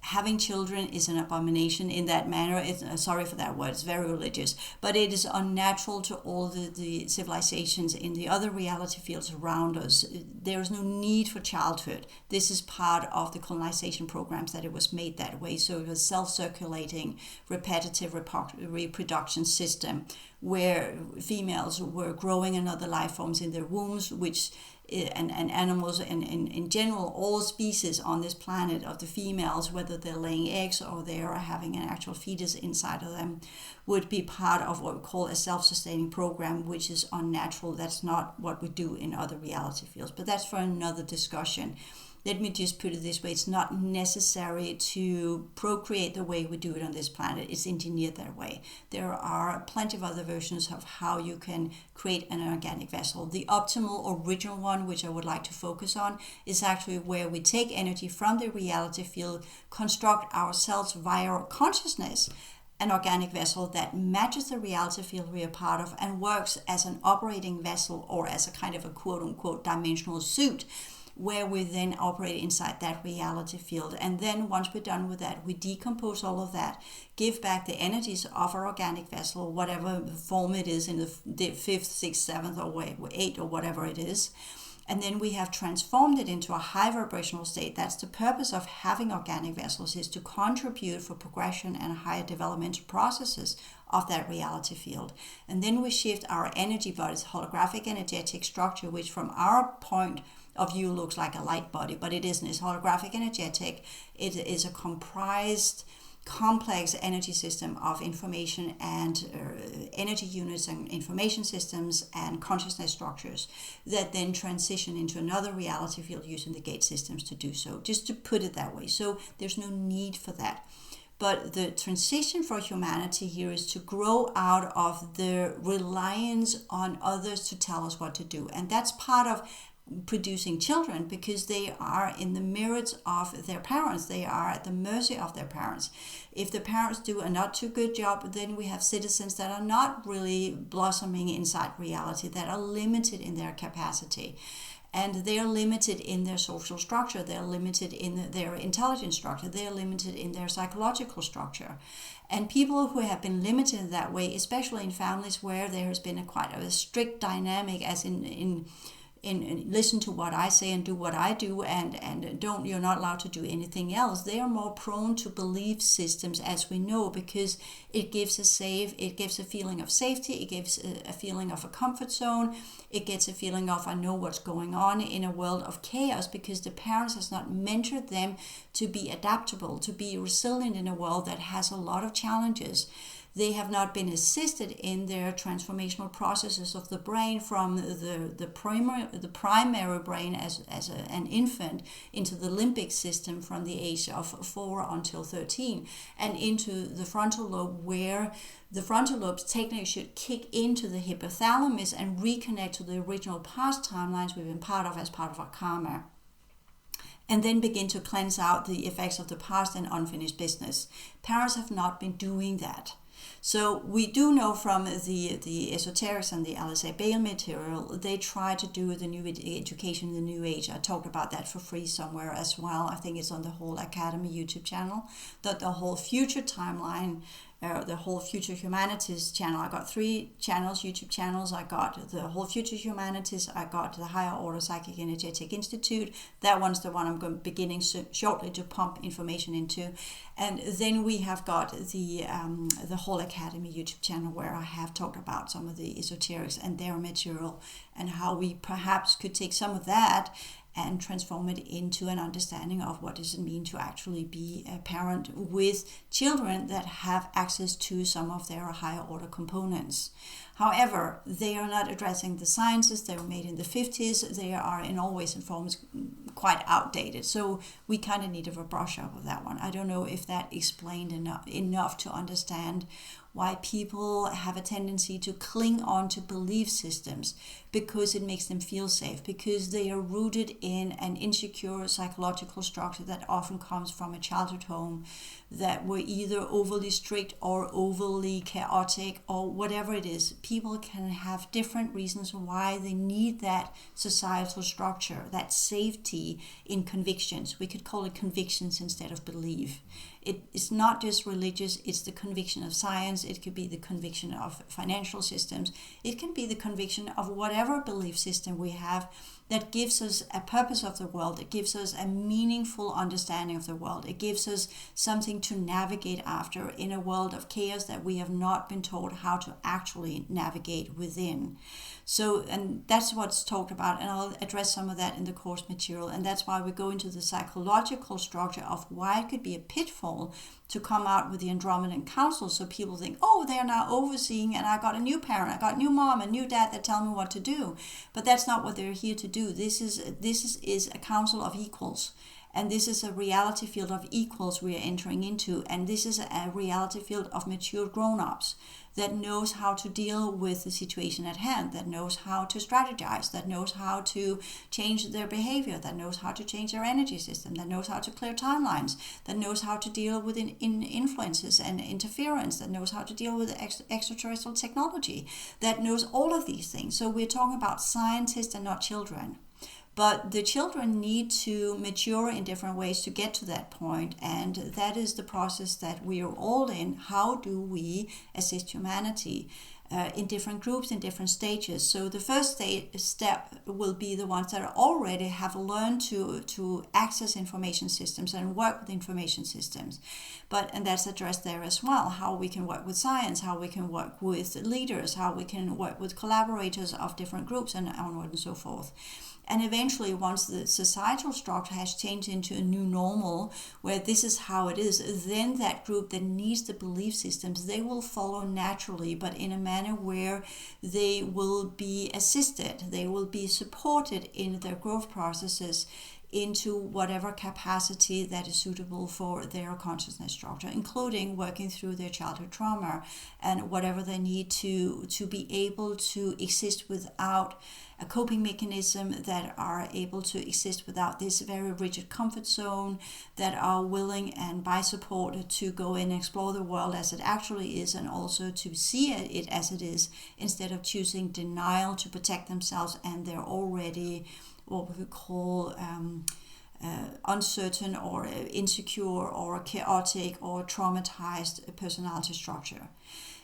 having children is an abomination in that manner. Sorry for that word, it's very religious, but it is unnatural to all the civilizations in the other reality fields around us. There is no need for childhood. This is part of the colonization programs that it was made that way. So it was self-circulating, repetitive reproduction system, where females were growing another life forms in their wombs, which and animals and in general, all species on this planet of the females, whether they're laying eggs or they are having an actual fetus inside of them, would be part of what we call a self-sustaining program, which is unnatural. That's not what we do in other reality fields, but that's for another discussion. let me just put it this way, it's not necessary to procreate the way we do it on this planet. It's engineered that way. There are plenty of other versions of how you can create an organic vessel. The optimal original one, which I would like to focus on, is actually where we take energy from the reality field, construct ourselves via our consciousness, an organic vessel that matches the reality field we are part of and works as an operating vessel or as a kind of a quote-unquote dimensional suit, where we then operate inside that reality field. And then once we're done with that, we decompose all of that, give back the energies of our organic vessel, whatever form it is, in the fifth, sixth, seventh, or eighth, or whatever it is. And then we have transformed it into a high vibrational state. That's the purpose of having organic vessels, is to contribute for progression and higher developmental processes of that reality field. And then we shift our energy bodies, holographic energetic structure, which from our point of view looks like a light body, but it isn't. It's holographic energetic. It is a comprised, complex energy system of information and energy units and information systems and consciousness structures that then transition into another reality field using the gate systems to do so, just to put it that way. So there's no need for that. But the transition for humanity here is to grow out of the reliance on others to tell us what to do. And that's part of producing children, because they are in the mirrors of their parents. They are at the mercy of their parents. If the parents do a not too good job, then we have citizens that are not really blossoming inside reality, that are limited in their capacity. And they are limited in their social structure. They're limited in their intelligence structure. They're limited in their psychological structure. And people who have been limited in that way, especially in families where there has been quite a strict dynamic, as in listen to what I say and do what I do, and you're not allowed to do anything else. They are more prone to belief systems, as we know, because it gives it gives a feeling of safety, it gives a feeling of a comfort zone, it gets a feeling of I know what's going on in a world of chaos, because the parents has not mentored them to be adaptable, to be resilient in a world that has a lot of challenges. They have not been assisted in their transformational processes of the brain from the primary brain as an infant into the limbic system from the age of 4 until 13, and into the frontal lobe, where the frontal lobes technically should kick into the hypothalamus and reconnect to the original past timelines we've been part of as part of our karma, and then begin to cleanse out the effects of the past and unfinished business. Parents have not been doing that. So we do know from the esoterics and the Alistair Bale material, they try to do the new education, the new age. I talked about that for free somewhere as well. I think it's on the Whole Academy YouTube channel, that the whole future timeline, the Whole Future Humanities channel. I got 3 channels, YouTube channels. I got the Whole Future Humanities. I got the Higher Order Psychic Energetic Institute. That one's the one I'm beginning shortly to pump information into. And then we have got the Whole Academy YouTube channel, where I have talked about some of the esoterics and their material, and how we perhaps could take some of that and transform it into an understanding of what does it mean to actually be a parent with children that have access to some of their higher order components. However, they are not addressing the sciences. They were made in the 50s. They are in all ways and forms quite outdated. So we kind of need a brush up of that one. I don't know if that explained enough to understand why people have a tendency to cling on to belief systems, because it makes them feel safe, because they are rooted in an insecure psychological structure that often comes from a childhood home that were either overly strict or overly chaotic or whatever it is. People can have different reasons why they need that societal structure, that safety in convictions. We could call it convictions instead of belief. It's not just religious, it's the conviction of science, it could be the conviction of financial systems, it can be the conviction of whatever belief system we have that gives us a purpose of the world, it gives us a meaningful understanding of the world, it gives us something to navigate after in a world of chaos that we have not been taught how to actually navigate within. So, and that's what's talked about, and I'll address some of that in the course material, and that's why we go into the psychological structure of why it could be a pitfall protocol to come out with the Andromedan Council, so people think, oh, they're now overseeing, and I got a new parent, I got a new mom, a new dad that tell me what to do. But that's not what they're here to do. This is a council of equals. And this is a reality field of equals we are entering into. And this is a reality field of mature grown-ups that knows how to deal with the situation at hand, that knows how to strategize, that knows how to change their behavior, that knows how to change their energy system, that knows how to clear timelines, that knows how to deal with influences and interference, that knows how to deal with extraterrestrial technology, that knows all of these things. So we're talking about scientists and not children. But the children need to mature in different ways to get to that point, and that is the process that we are all in. How do we assist humanity in different groups, in different stages? So the first step will be the ones that already have learned to access information systems and work with information systems. And that's addressed there as well, how we can work with science, how we can work with leaders, how we can work with collaborators of different groups, and onward and so forth. And eventually, once the societal structure has changed into a new normal, where this is how it is, then that group that needs the belief systems, they will follow naturally, but in a manner where they will be assisted, they will be supported in their growth processes into whatever capacity that is suitable for their consciousness structure, including working through their childhood trauma and whatever they need to be able to exist without a coping mechanism, that are able to exist without this very rigid comfort zone, that are willing and by support to go in and explore the world as it actually is, and also to see it as it is, instead of choosing denial to protect themselves and their already what we could call uncertain or insecure or chaotic or traumatized personality structure.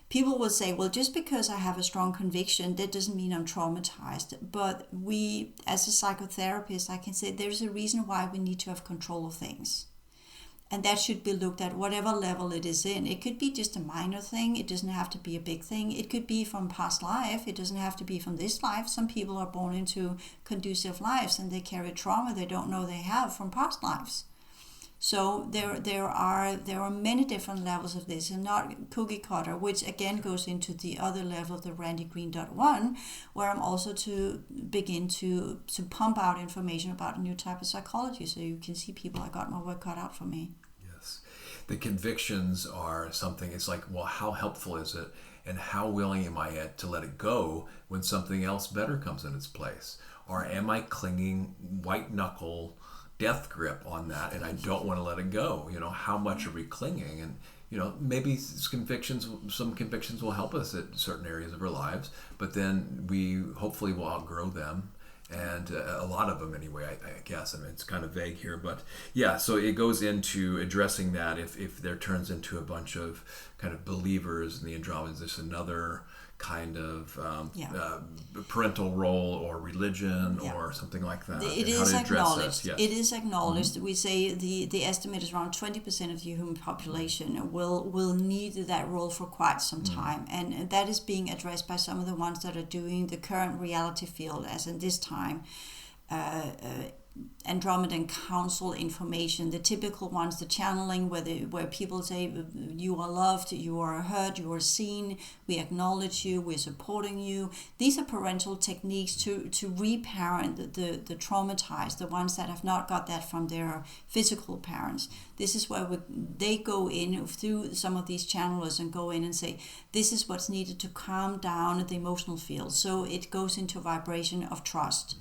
People will say, well, just because I have a strong conviction, that doesn't mean I'm traumatized. But we, as a psychotherapist, I can say there's a reason why we need to have control of things. And that should be looked at whatever level it is in. It could be just a minor thing. It doesn't have to be a big thing. It could be from past life. It doesn't have to be from this life. Some people are born into conducive lives and they carry trauma they don't know they have from past lives. So there are many different levels of this, and not cookie cutter, which again goes into the other level of the Randy Green.1, where I'm also to begin to pump out information about a new type of psychology, so you can see people, I got my work cut out for me. Yes. The convictions are something, it's like, well, how helpful is it? And how willing am I to let it go when something else better comes in its place? Or am I clinging white knuckle death grip on that, and I don't want to let it go? How much are we clinging? And maybe some convictions will help us at certain areas of our lives, but then we hopefully will outgrow them, and a lot of them anyway, I guess. I mean, it's kind of vague here, but yeah, so it goes into addressing that. If there turns into a bunch of kind of believers in the Andromeda, is this another kind of parental role or religion or something like that? It is acknowledged. Yes. It is acknowledged. Mm-hmm. We say the estimate is around 20% of the human population will need that role for quite some time, and that is being addressed by some of the ones that are doing the current reality field, as in this time. Andromedan Council information, the typical ones, the channeling, where people say you are loved, you are heard, you are seen, we acknowledge you, we're supporting you. These are parental techniques to reparent the traumatized, the ones that have not got that from their physical parents. This is where they go in through some of these channelers and go in and say, this is what's needed to calm down the emotional field. So it goes into vibration of trust.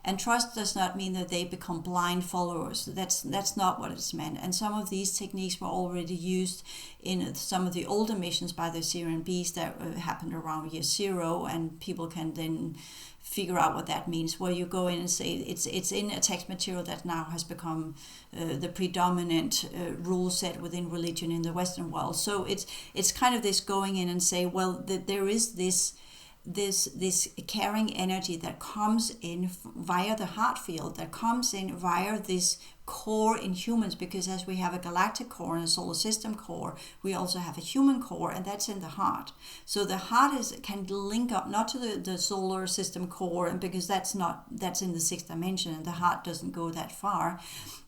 And trust does not mean that they become blind followers. That's not what it's meant. And some of these techniques were already used in some of the older missions by the Syrian bees that happened around year 0, and people can then figure out what that means, where you go in and say it's in a text material that now has become the predominant rule set within religion in the Western world. So it's kind of this going in and say, well, there is this caring energy that comes in via the heart field, that comes in via this core in humans, because as we have a galactic core and a solar system core, we also have a human core, and that's in the heart. So the heart can link up not to the solar system core, and because that's in the sixth dimension, and the heart doesn't go that far,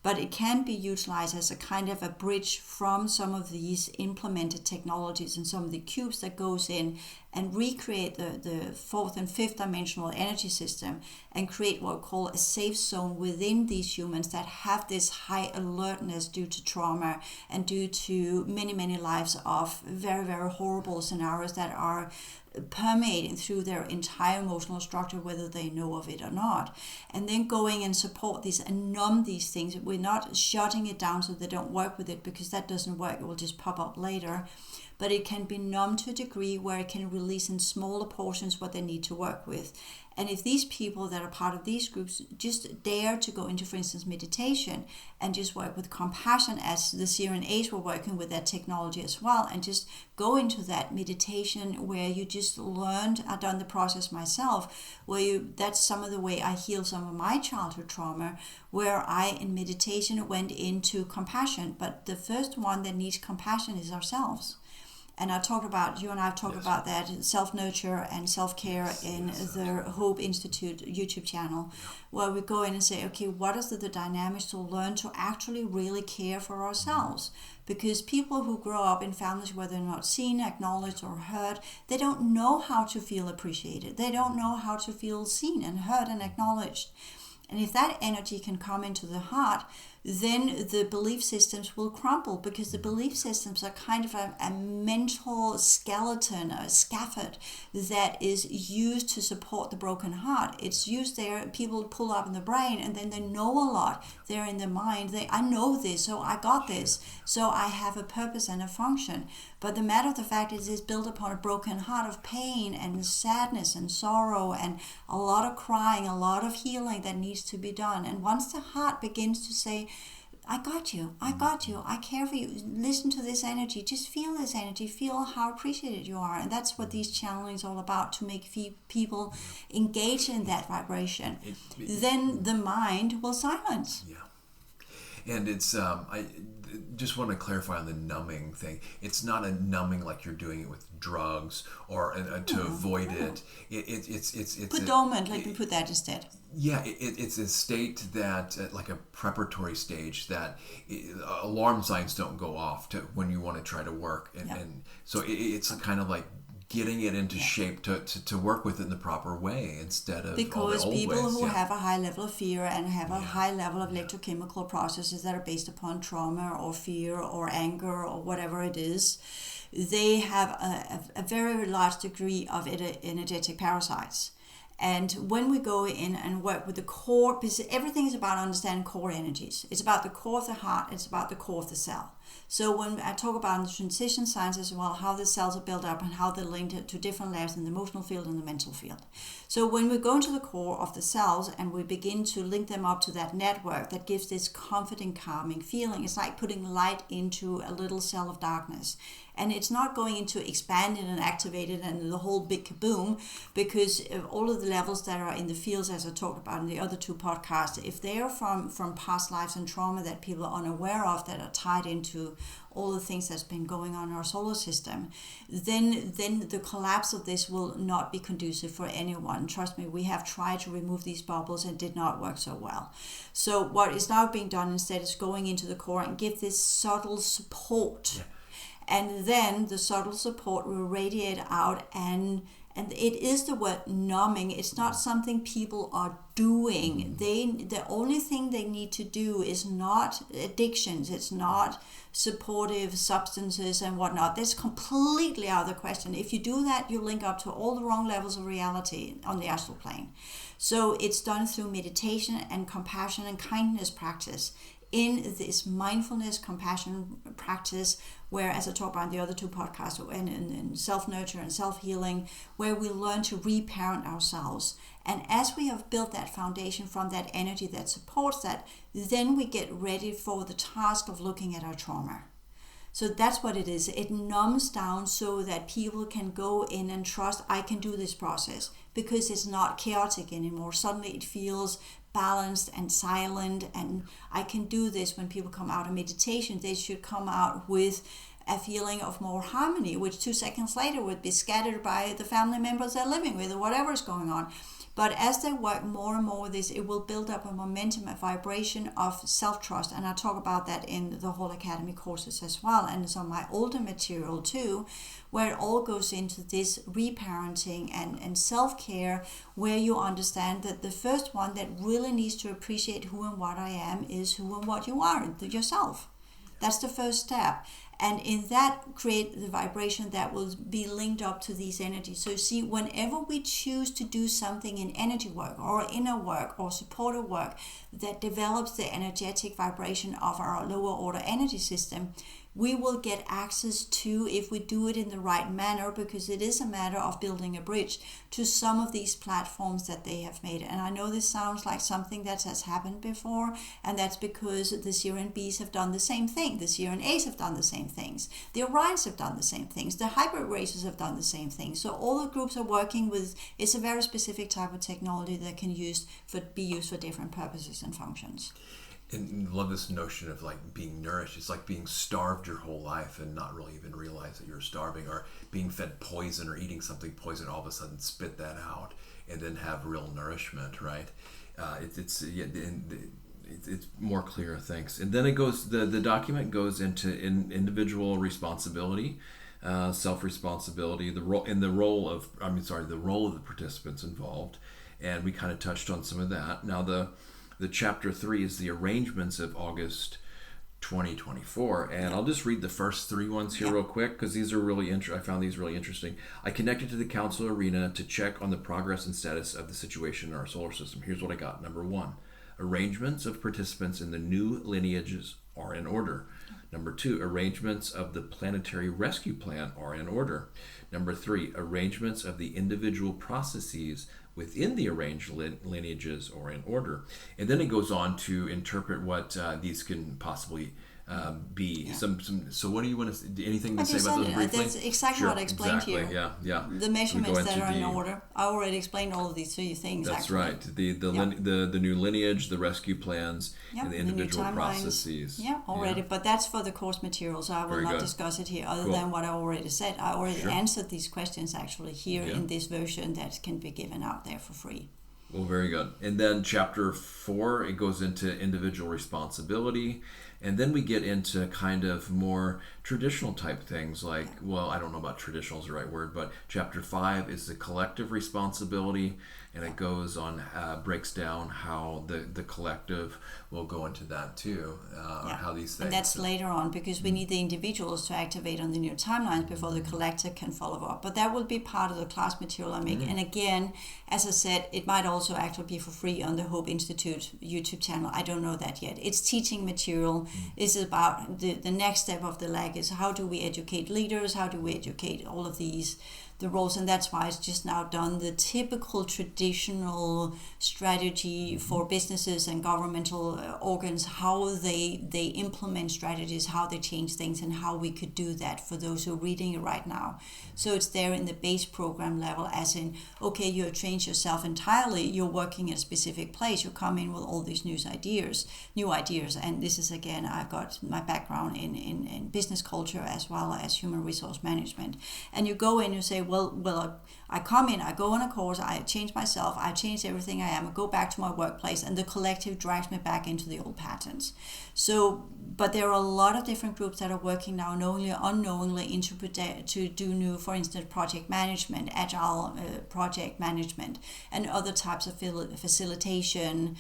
but it can be utilized as a kind of a bridge from some of these implemented technologies and some of the cubes that goes in and recreate the fourth and fifth dimensional energy system and create what we call a safe zone within these humans that have this high alertness due to trauma and due to many, many lives of very, very horrible scenarios that are permeating through their entire emotional structure, whether they know of it or not. And then going and support these and numb these things. We're not shutting it down so they don't work with it, because that doesn't work. It will just pop up later. But it can be numbed to a degree where it can release in smaller portions what they need to work with. And if these people that are part of these groups just dare to go into, for instance, meditation and just work with compassion, as the Syrian A's were working with that technology as well, and just go into that meditation where you just learned, I've done the process myself, that's some of the way I heal some of my childhood trauma, where I in meditation went into compassion. But the first one that needs compassion is ourselves. And you and I have talked about that, self-nurture and self-care in the Hope Institute YouTube channel, where we go in and say, okay, what is the dynamics to learn to actually really care for ourselves? Because people who grow up in families where they're not seen, acknowledged, or heard, they don't know how to feel appreciated. They don't know how to feel seen and heard and acknowledged. And if that energy can come into the heart, then the belief systems will crumble, because the belief systems are kind of a mental skeleton, a scaffold that is used to support the broken heart. It's used there, people pull up in the brain, and then they know a lot. They're in their mind, I know this, so I got this, so I have a purpose and a function. But the matter of the fact is it's built upon a broken heart of pain and sadness and sorrow and a lot of crying, a lot of healing that needs to be done. And once the heart begins to say, I got you, I care for you, listen to this energy, just feel this energy, feel how appreciated you are. And that's what these channelings are all about, to make people engage in that vibration. Then the mind will silence. Yeah. And it's, I just want to clarify on the numbing thing. It's not a numbing like you're doing it with drugs or to avoid it. It's put dormant, let me put that instead. Yeah, it's a state that, like a preparatory stage, that alarm signs don't go off to when you want to try to work. And so it's kind of like getting it into shape to work with it in the proper way instead of because all the old people ways. who have a high level of fear and have a high level of electrochemical processes that are based upon trauma or fear or anger or whatever it is, they have a very large degree of energetic parasites. And when we go in and work with the core, because everything is about understanding core energies. It's about the core of the heart, it's about the core of the cell. So when I talk about the transition science as well, how the cells are built up and how they're linked to different layers in the emotional field and the mental field. So when we go into the core of the cells and we begin to link them up to that network that gives this comforting, calming feeling, it's like putting light into a little cell of darkness. And it's not going into expand it and activate it and the whole big kaboom, because all of the levels that are in the fields, as I talked about in the other two podcasts, if they are from past lives and trauma that people are unaware of, that are tied into all the things that's been going on in our solar system, then the collapse of this will not be conducive for anyone. Trust me, we have tried to remove these bubbles and did not work so well. So what is now being done instead is going into the core and give this subtle support. Yeah. And then the subtle support will radiate out, and it is the word numbing. It's not something people are doing. The only thing they need to do is not addictions. It's not supportive substances and whatnot. That's completely out of the question. If you do that, you link up to all the wrong levels of reality on the astral plane. So it's done through meditation and compassion and kindness practice. In this mindfulness, compassion practice, where, as I talked about in the other two podcasts, in self-nurture and self-healing, where we learn to reparent ourselves. And as we have built that foundation from that energy that supports that, then we get ready for the task of looking at our trauma. So that's what it is. It numbs down so that people can go in and trust, I can do this process, because it's not chaotic anymore. Suddenly it feels balanced and silent, and I can do this. When people come out of meditation, they should come out with a feeling of more harmony, which 2 seconds later would be scattered by the family members they're living with or whatever is going on. But as they work more and more with this, it will build up a momentum, a vibration of self-trust. And I talk about that in the whole Academy courses as well. And it's on my older material too, where it all goes into this reparenting and self-care, where you understand that the first one that really needs to appreciate who and what I am is who and what you are, yourself. That's the first step. And in that, create the vibration that will be linked up to these energies. So you see, whenever we choose to do something in energy work or inner work or supportive work that develops the energetic vibration of our lower order energy system, we will get access to, if we do it in the right manner, because it is a matter of building a bridge to some of these platforms that they have made. And I know this sounds like something that has happened before, and that's because the Sirian Bs have done the same thing. The Sirian As have done the same things. The Orions have done the same things. The hybrid races have done the same thing. So all the groups are working with, it's a very specific type of technology that can be used for different purposes and functions. And love this notion of like being nourished. It's like being starved your whole life and not really even realize that you're starving, or being fed poison or eating something poison, all of a sudden spit that out and then have real nourishment, right? It's more clear, thanks. And then it goes, the document goes into individual responsibility, self-responsibility, the role of the participants involved, and we kind of touched on some of that. Now the chapter 3 is the arrangements of August 2024, and I'll just read the first 3 ones here real quick, because these are really I found these really interesting. I connected to the council arena to check on the progress and status of the situation in our solar system. Here's what I got. Number 1, arrangements of participants in the new lineages are in order. Number 2, arrangements of the planetary rescue plan are in order. Number 3, arrangements of the individual processes within the arranged lineages are in order. And then it goes on to interpret what these can possibly be. So what do you want to, anything to say about those briefly? That's exactly what I explained to you. Yeah. The measurements that are in order. I already explained all of these 3 things. That's actually right. The new lineage, the rescue plans, and the individual processes. Yeah, already. Yeah. But that's for the course material, so I will not discuss it here other than what I already said. I already answered these questions actually here in this version that can be given out there for free. Well, very good. And then chapter 4, it goes into individual responsibility. And then we get into kind of more traditional type things like, well, I don't know about traditional is the right word, but chapter 5 is the collective responsibility, and it goes on, breaks down how the collective will go into that too, how these things. And that's later on, because we need the individuals to activate on the new timelines before the collective can follow up. But that will be part of the class material I make. And again, as I said, it might also actually be for free on the Hope Institute YouTube channel. I don't know that yet. It's teaching material. It's about the next step of the leg is how do we educate leaders, how do we educate all of these, the roles, and that's why it's just now done the typical traditional strategy for businesses and governmental organs, how they implement strategies, how they change things, and how we could do that for those who are reading it right now. So it's there in the base program level, as in, okay, you have changed yourself entirely, you're working in a specific place, you come in with all these new ideas, and this is, again, I've got my background in business culture as well as human resource management, and you go in, you say, well, I come in, I go on a course, I change myself, I change everything I am, I go back to my workplace, and the collective drags me back into the old patterns. So, but there are a lot of different groups that are working now, knowingly or unknowingly, to do new, for instance, project management, agile project management, and other types of facilitation,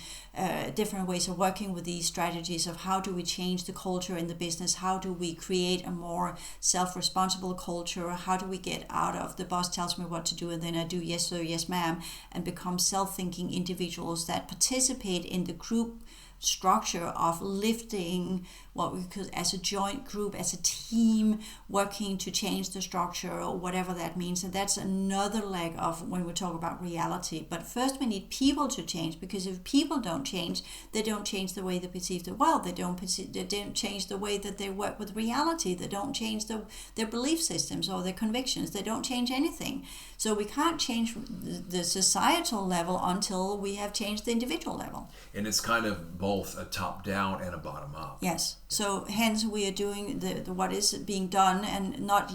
different ways of working with these strategies of how do we change the culture in the business, how do we create a more self-responsible culture, how do we get out of the boss tells me what to do and then I do yes sir, yes ma'am, and become self-thinking individuals that participate in the group structure of lifting what we could, as a joint group, as a team, working to change the structure or whatever that means. And that's another leg of when we talk about reality. But first we need people to change, because if people don't change, they don't change the way they perceive the world. They don't change the way that they work with reality. They don't change their belief systems or their convictions. They don't change anything. So we can't change the societal level until we have changed the individual level. And it's kind of both a top-down and a bottom-up. Yes. So hence we are doing the what is being done, and not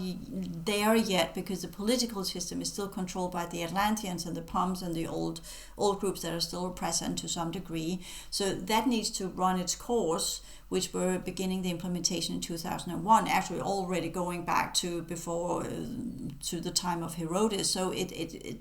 there yet, because the political system is still controlled by the Atlanteans and the Poms and the old groups that are still present to some degree. So that needs to run its course, which we're beginning the implementation in 2001, actually already going back to before, to the time of Herodotus. So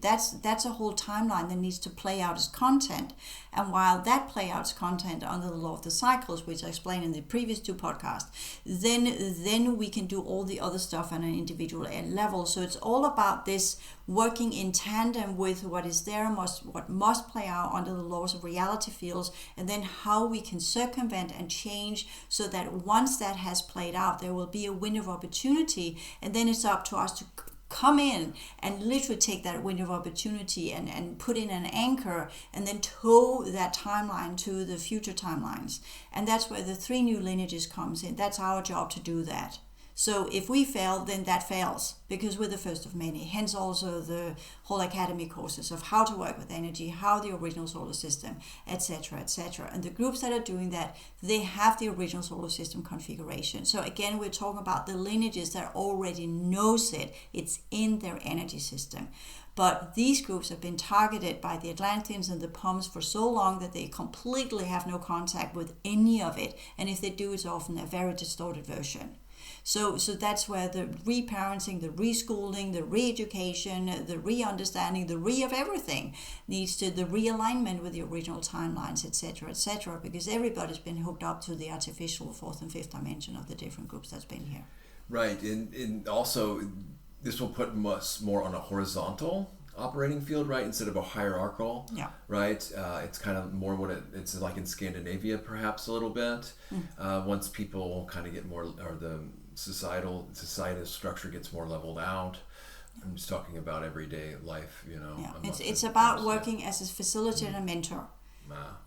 that's a whole timeline that needs to play out as content. And while that play out as content under the law of the cycles, which I explained in the previous two podcasts, then we can do all the other stuff on an individual level. So it's all about this working in tandem with what is there, what must play out under the laws of reality fields, and then how we can circumvent and change, so that once that has played out, there will be a window of opportunity, and then it's up to us to come in and literally take that window of opportunity and put in an anchor, and then tow that timeline to the future timelines. And that's where the 3 new lineages comes in. That's our job to do that. So if we fail, then that fails, because we're the first of many. Hence also the whole academy courses of how to work with energy, how the original solar system, etc., etc. And the groups that are doing that, they have the original solar system configuration. So again, we're talking about the lineages that already knows it. It's in their energy system. But these groups have been targeted by the Atlanteans and the Poms for so long that they completely have no contact with any of it. And if they do, it's often a very distorted version. So that's where the reparenting, the reschooling, the re-education, the re-understanding, the of everything needs to, the realignment with the original timelines, etc., because everybody's been hooked up to the artificial 4th and 5th dimension of the different groups that's been here. Right, and also this will put us more on a horizontal operating field, right, instead of a hierarchical. Yeah. Right. It's kind of more what it's like in Scandinavia, perhaps a little bit. Once people kind of get more, or the societal structure gets more leveled out. I'm just talking about everyday life, Yeah. It's about working as a facilitator and a mentor.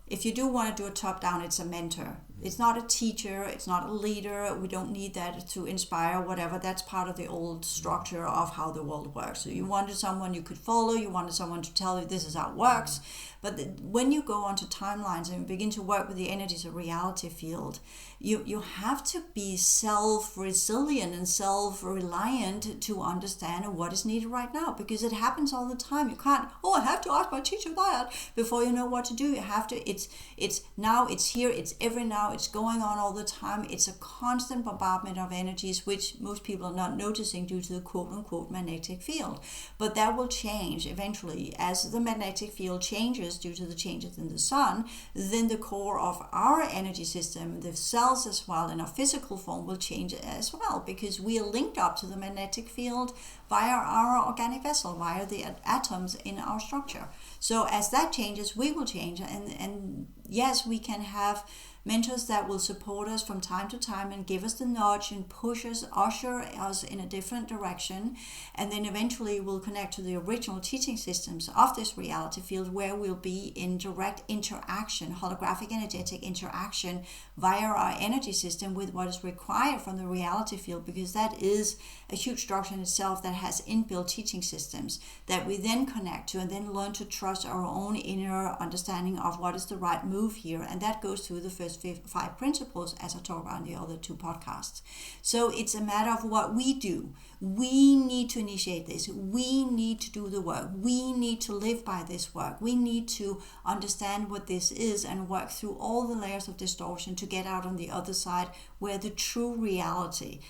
If you do want to do a top-down, it's a mentor. It's not a teacher, it's not a leader. We don't need that to inspire, whatever. That's part of the old structure of how the world works. So you wanted someone you could follow, you wanted someone to tell you this is how it works. But when you go onto timelines and begin to work with the energies of reality field, you have to be self-resilient and self-reliant to understand what is needed right now, because it happens all the time. You can't, I have to ask my teacher that before you know what to do. You have to, it's now, it's here, it's every now, it's going on all the time. It's a constant bombardment of energies, which most people are not noticing due to the quote-unquote magnetic field. But that will change eventually. As the magnetic field changes due to the changes in the sun, then the core of our energy system, the cells as well, in our physical form will change as well, because we are linked up to the magnetic field via our organic vessel, via the atoms in our structure. So as that changes, we will change. And yes, we can have mentors that will support us from time to time and give us the nudge and push us, usher us in a different direction. And then eventually we'll connect to the original teaching systems of this reality field, where we'll be in direct interaction, holographic energetic interaction via our energy system with what is required from the reality field, because that is a huge structure in itself that has inbuilt teaching systems that we then connect to, and then learn to trust our own inner understanding of what is the right move here. And that goes through the first 5 principles, as I talked about in the other 2 podcasts. So it's a matter of what we do. We need to initiate this. We need to do the work. We need to live by this work. We need to understand what this is and work through all the layers of distortion to get out on the other side, where the true reality,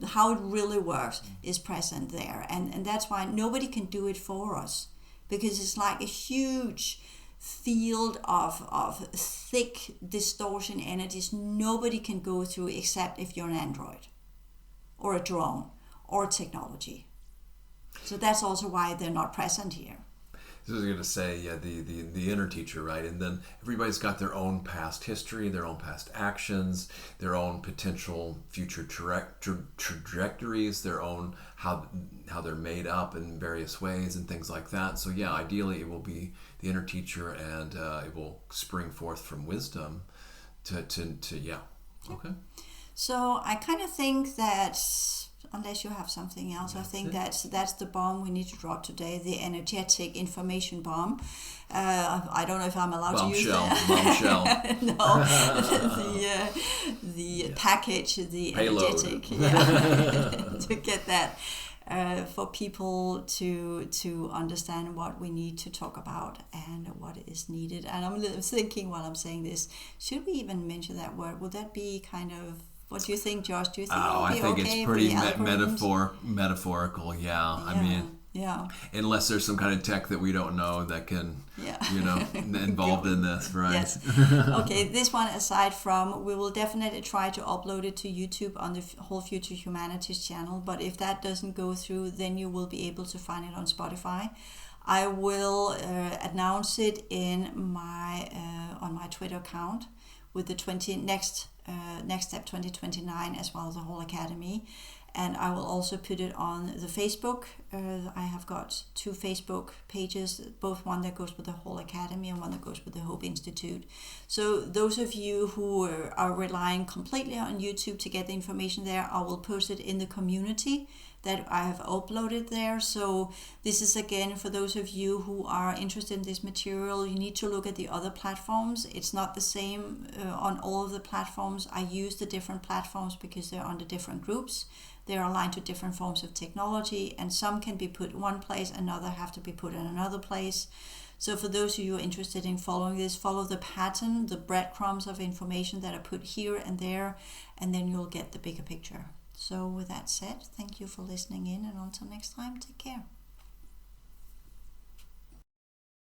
how it really works, is present there. And that's why nobody can do it for us, because it's like a huge field of thick distortion energies nobody can go through except if you're an android or a drone or technology. So that's also why they're not present here. I was going to say, yeah, the inner teacher, right? And then everybody's got their own past history, their own past actions, their own potential future trajectories, their own how they're made up in various ways and things like that. So yeah, ideally it will be the inner teacher, and it will spring forth from wisdom to yeah. Okay. So I kind of think that, unless you have something else, I think that's the bomb we need to drop today, the energetic information bomb. I don't know if I'm allowed to use that. Bombshell. No, the package, the payload. Energetic, to get that for people to understand what we need to talk about and what is needed. And I'm thinking while I'm saying this, should we even mention that word? Would that be kind of, what do you think, Josh? Do you think I think it's pretty metaphorical. Yeah. I mean, unless there's some kind of tech that we don't know that can, involved in this, right? Yes. Okay, this one aside from, we will definitely try to upload it to YouTube on the Whole Future Humanities channel, but if that doesn't go through, then you will be able to find it on Spotify. I will announce it in my on my Twitter account with the next step 2029, as well as the whole academy. And I will also put it on the Facebook. I have got 2 Facebook pages, both one that goes with the whole academy and one that goes with the Hope Institute. So those of you who are relying completely on YouTube to get the information there, I will post it in the community that I have uploaded there. So this is again for those of you who are interested in this material. You need to look at the other platforms. It's not the same on all of the platforms. I use the different platforms because they're under different groups. They're aligned to different forms of technology, and some can be put in one place, another have to be put in another place. So for those of you who are interested in following this, follow the pattern, the breadcrumbs of information that are put here and there, and then you'll get the bigger picture. So with that said, thank you for listening in, and until next time, take care.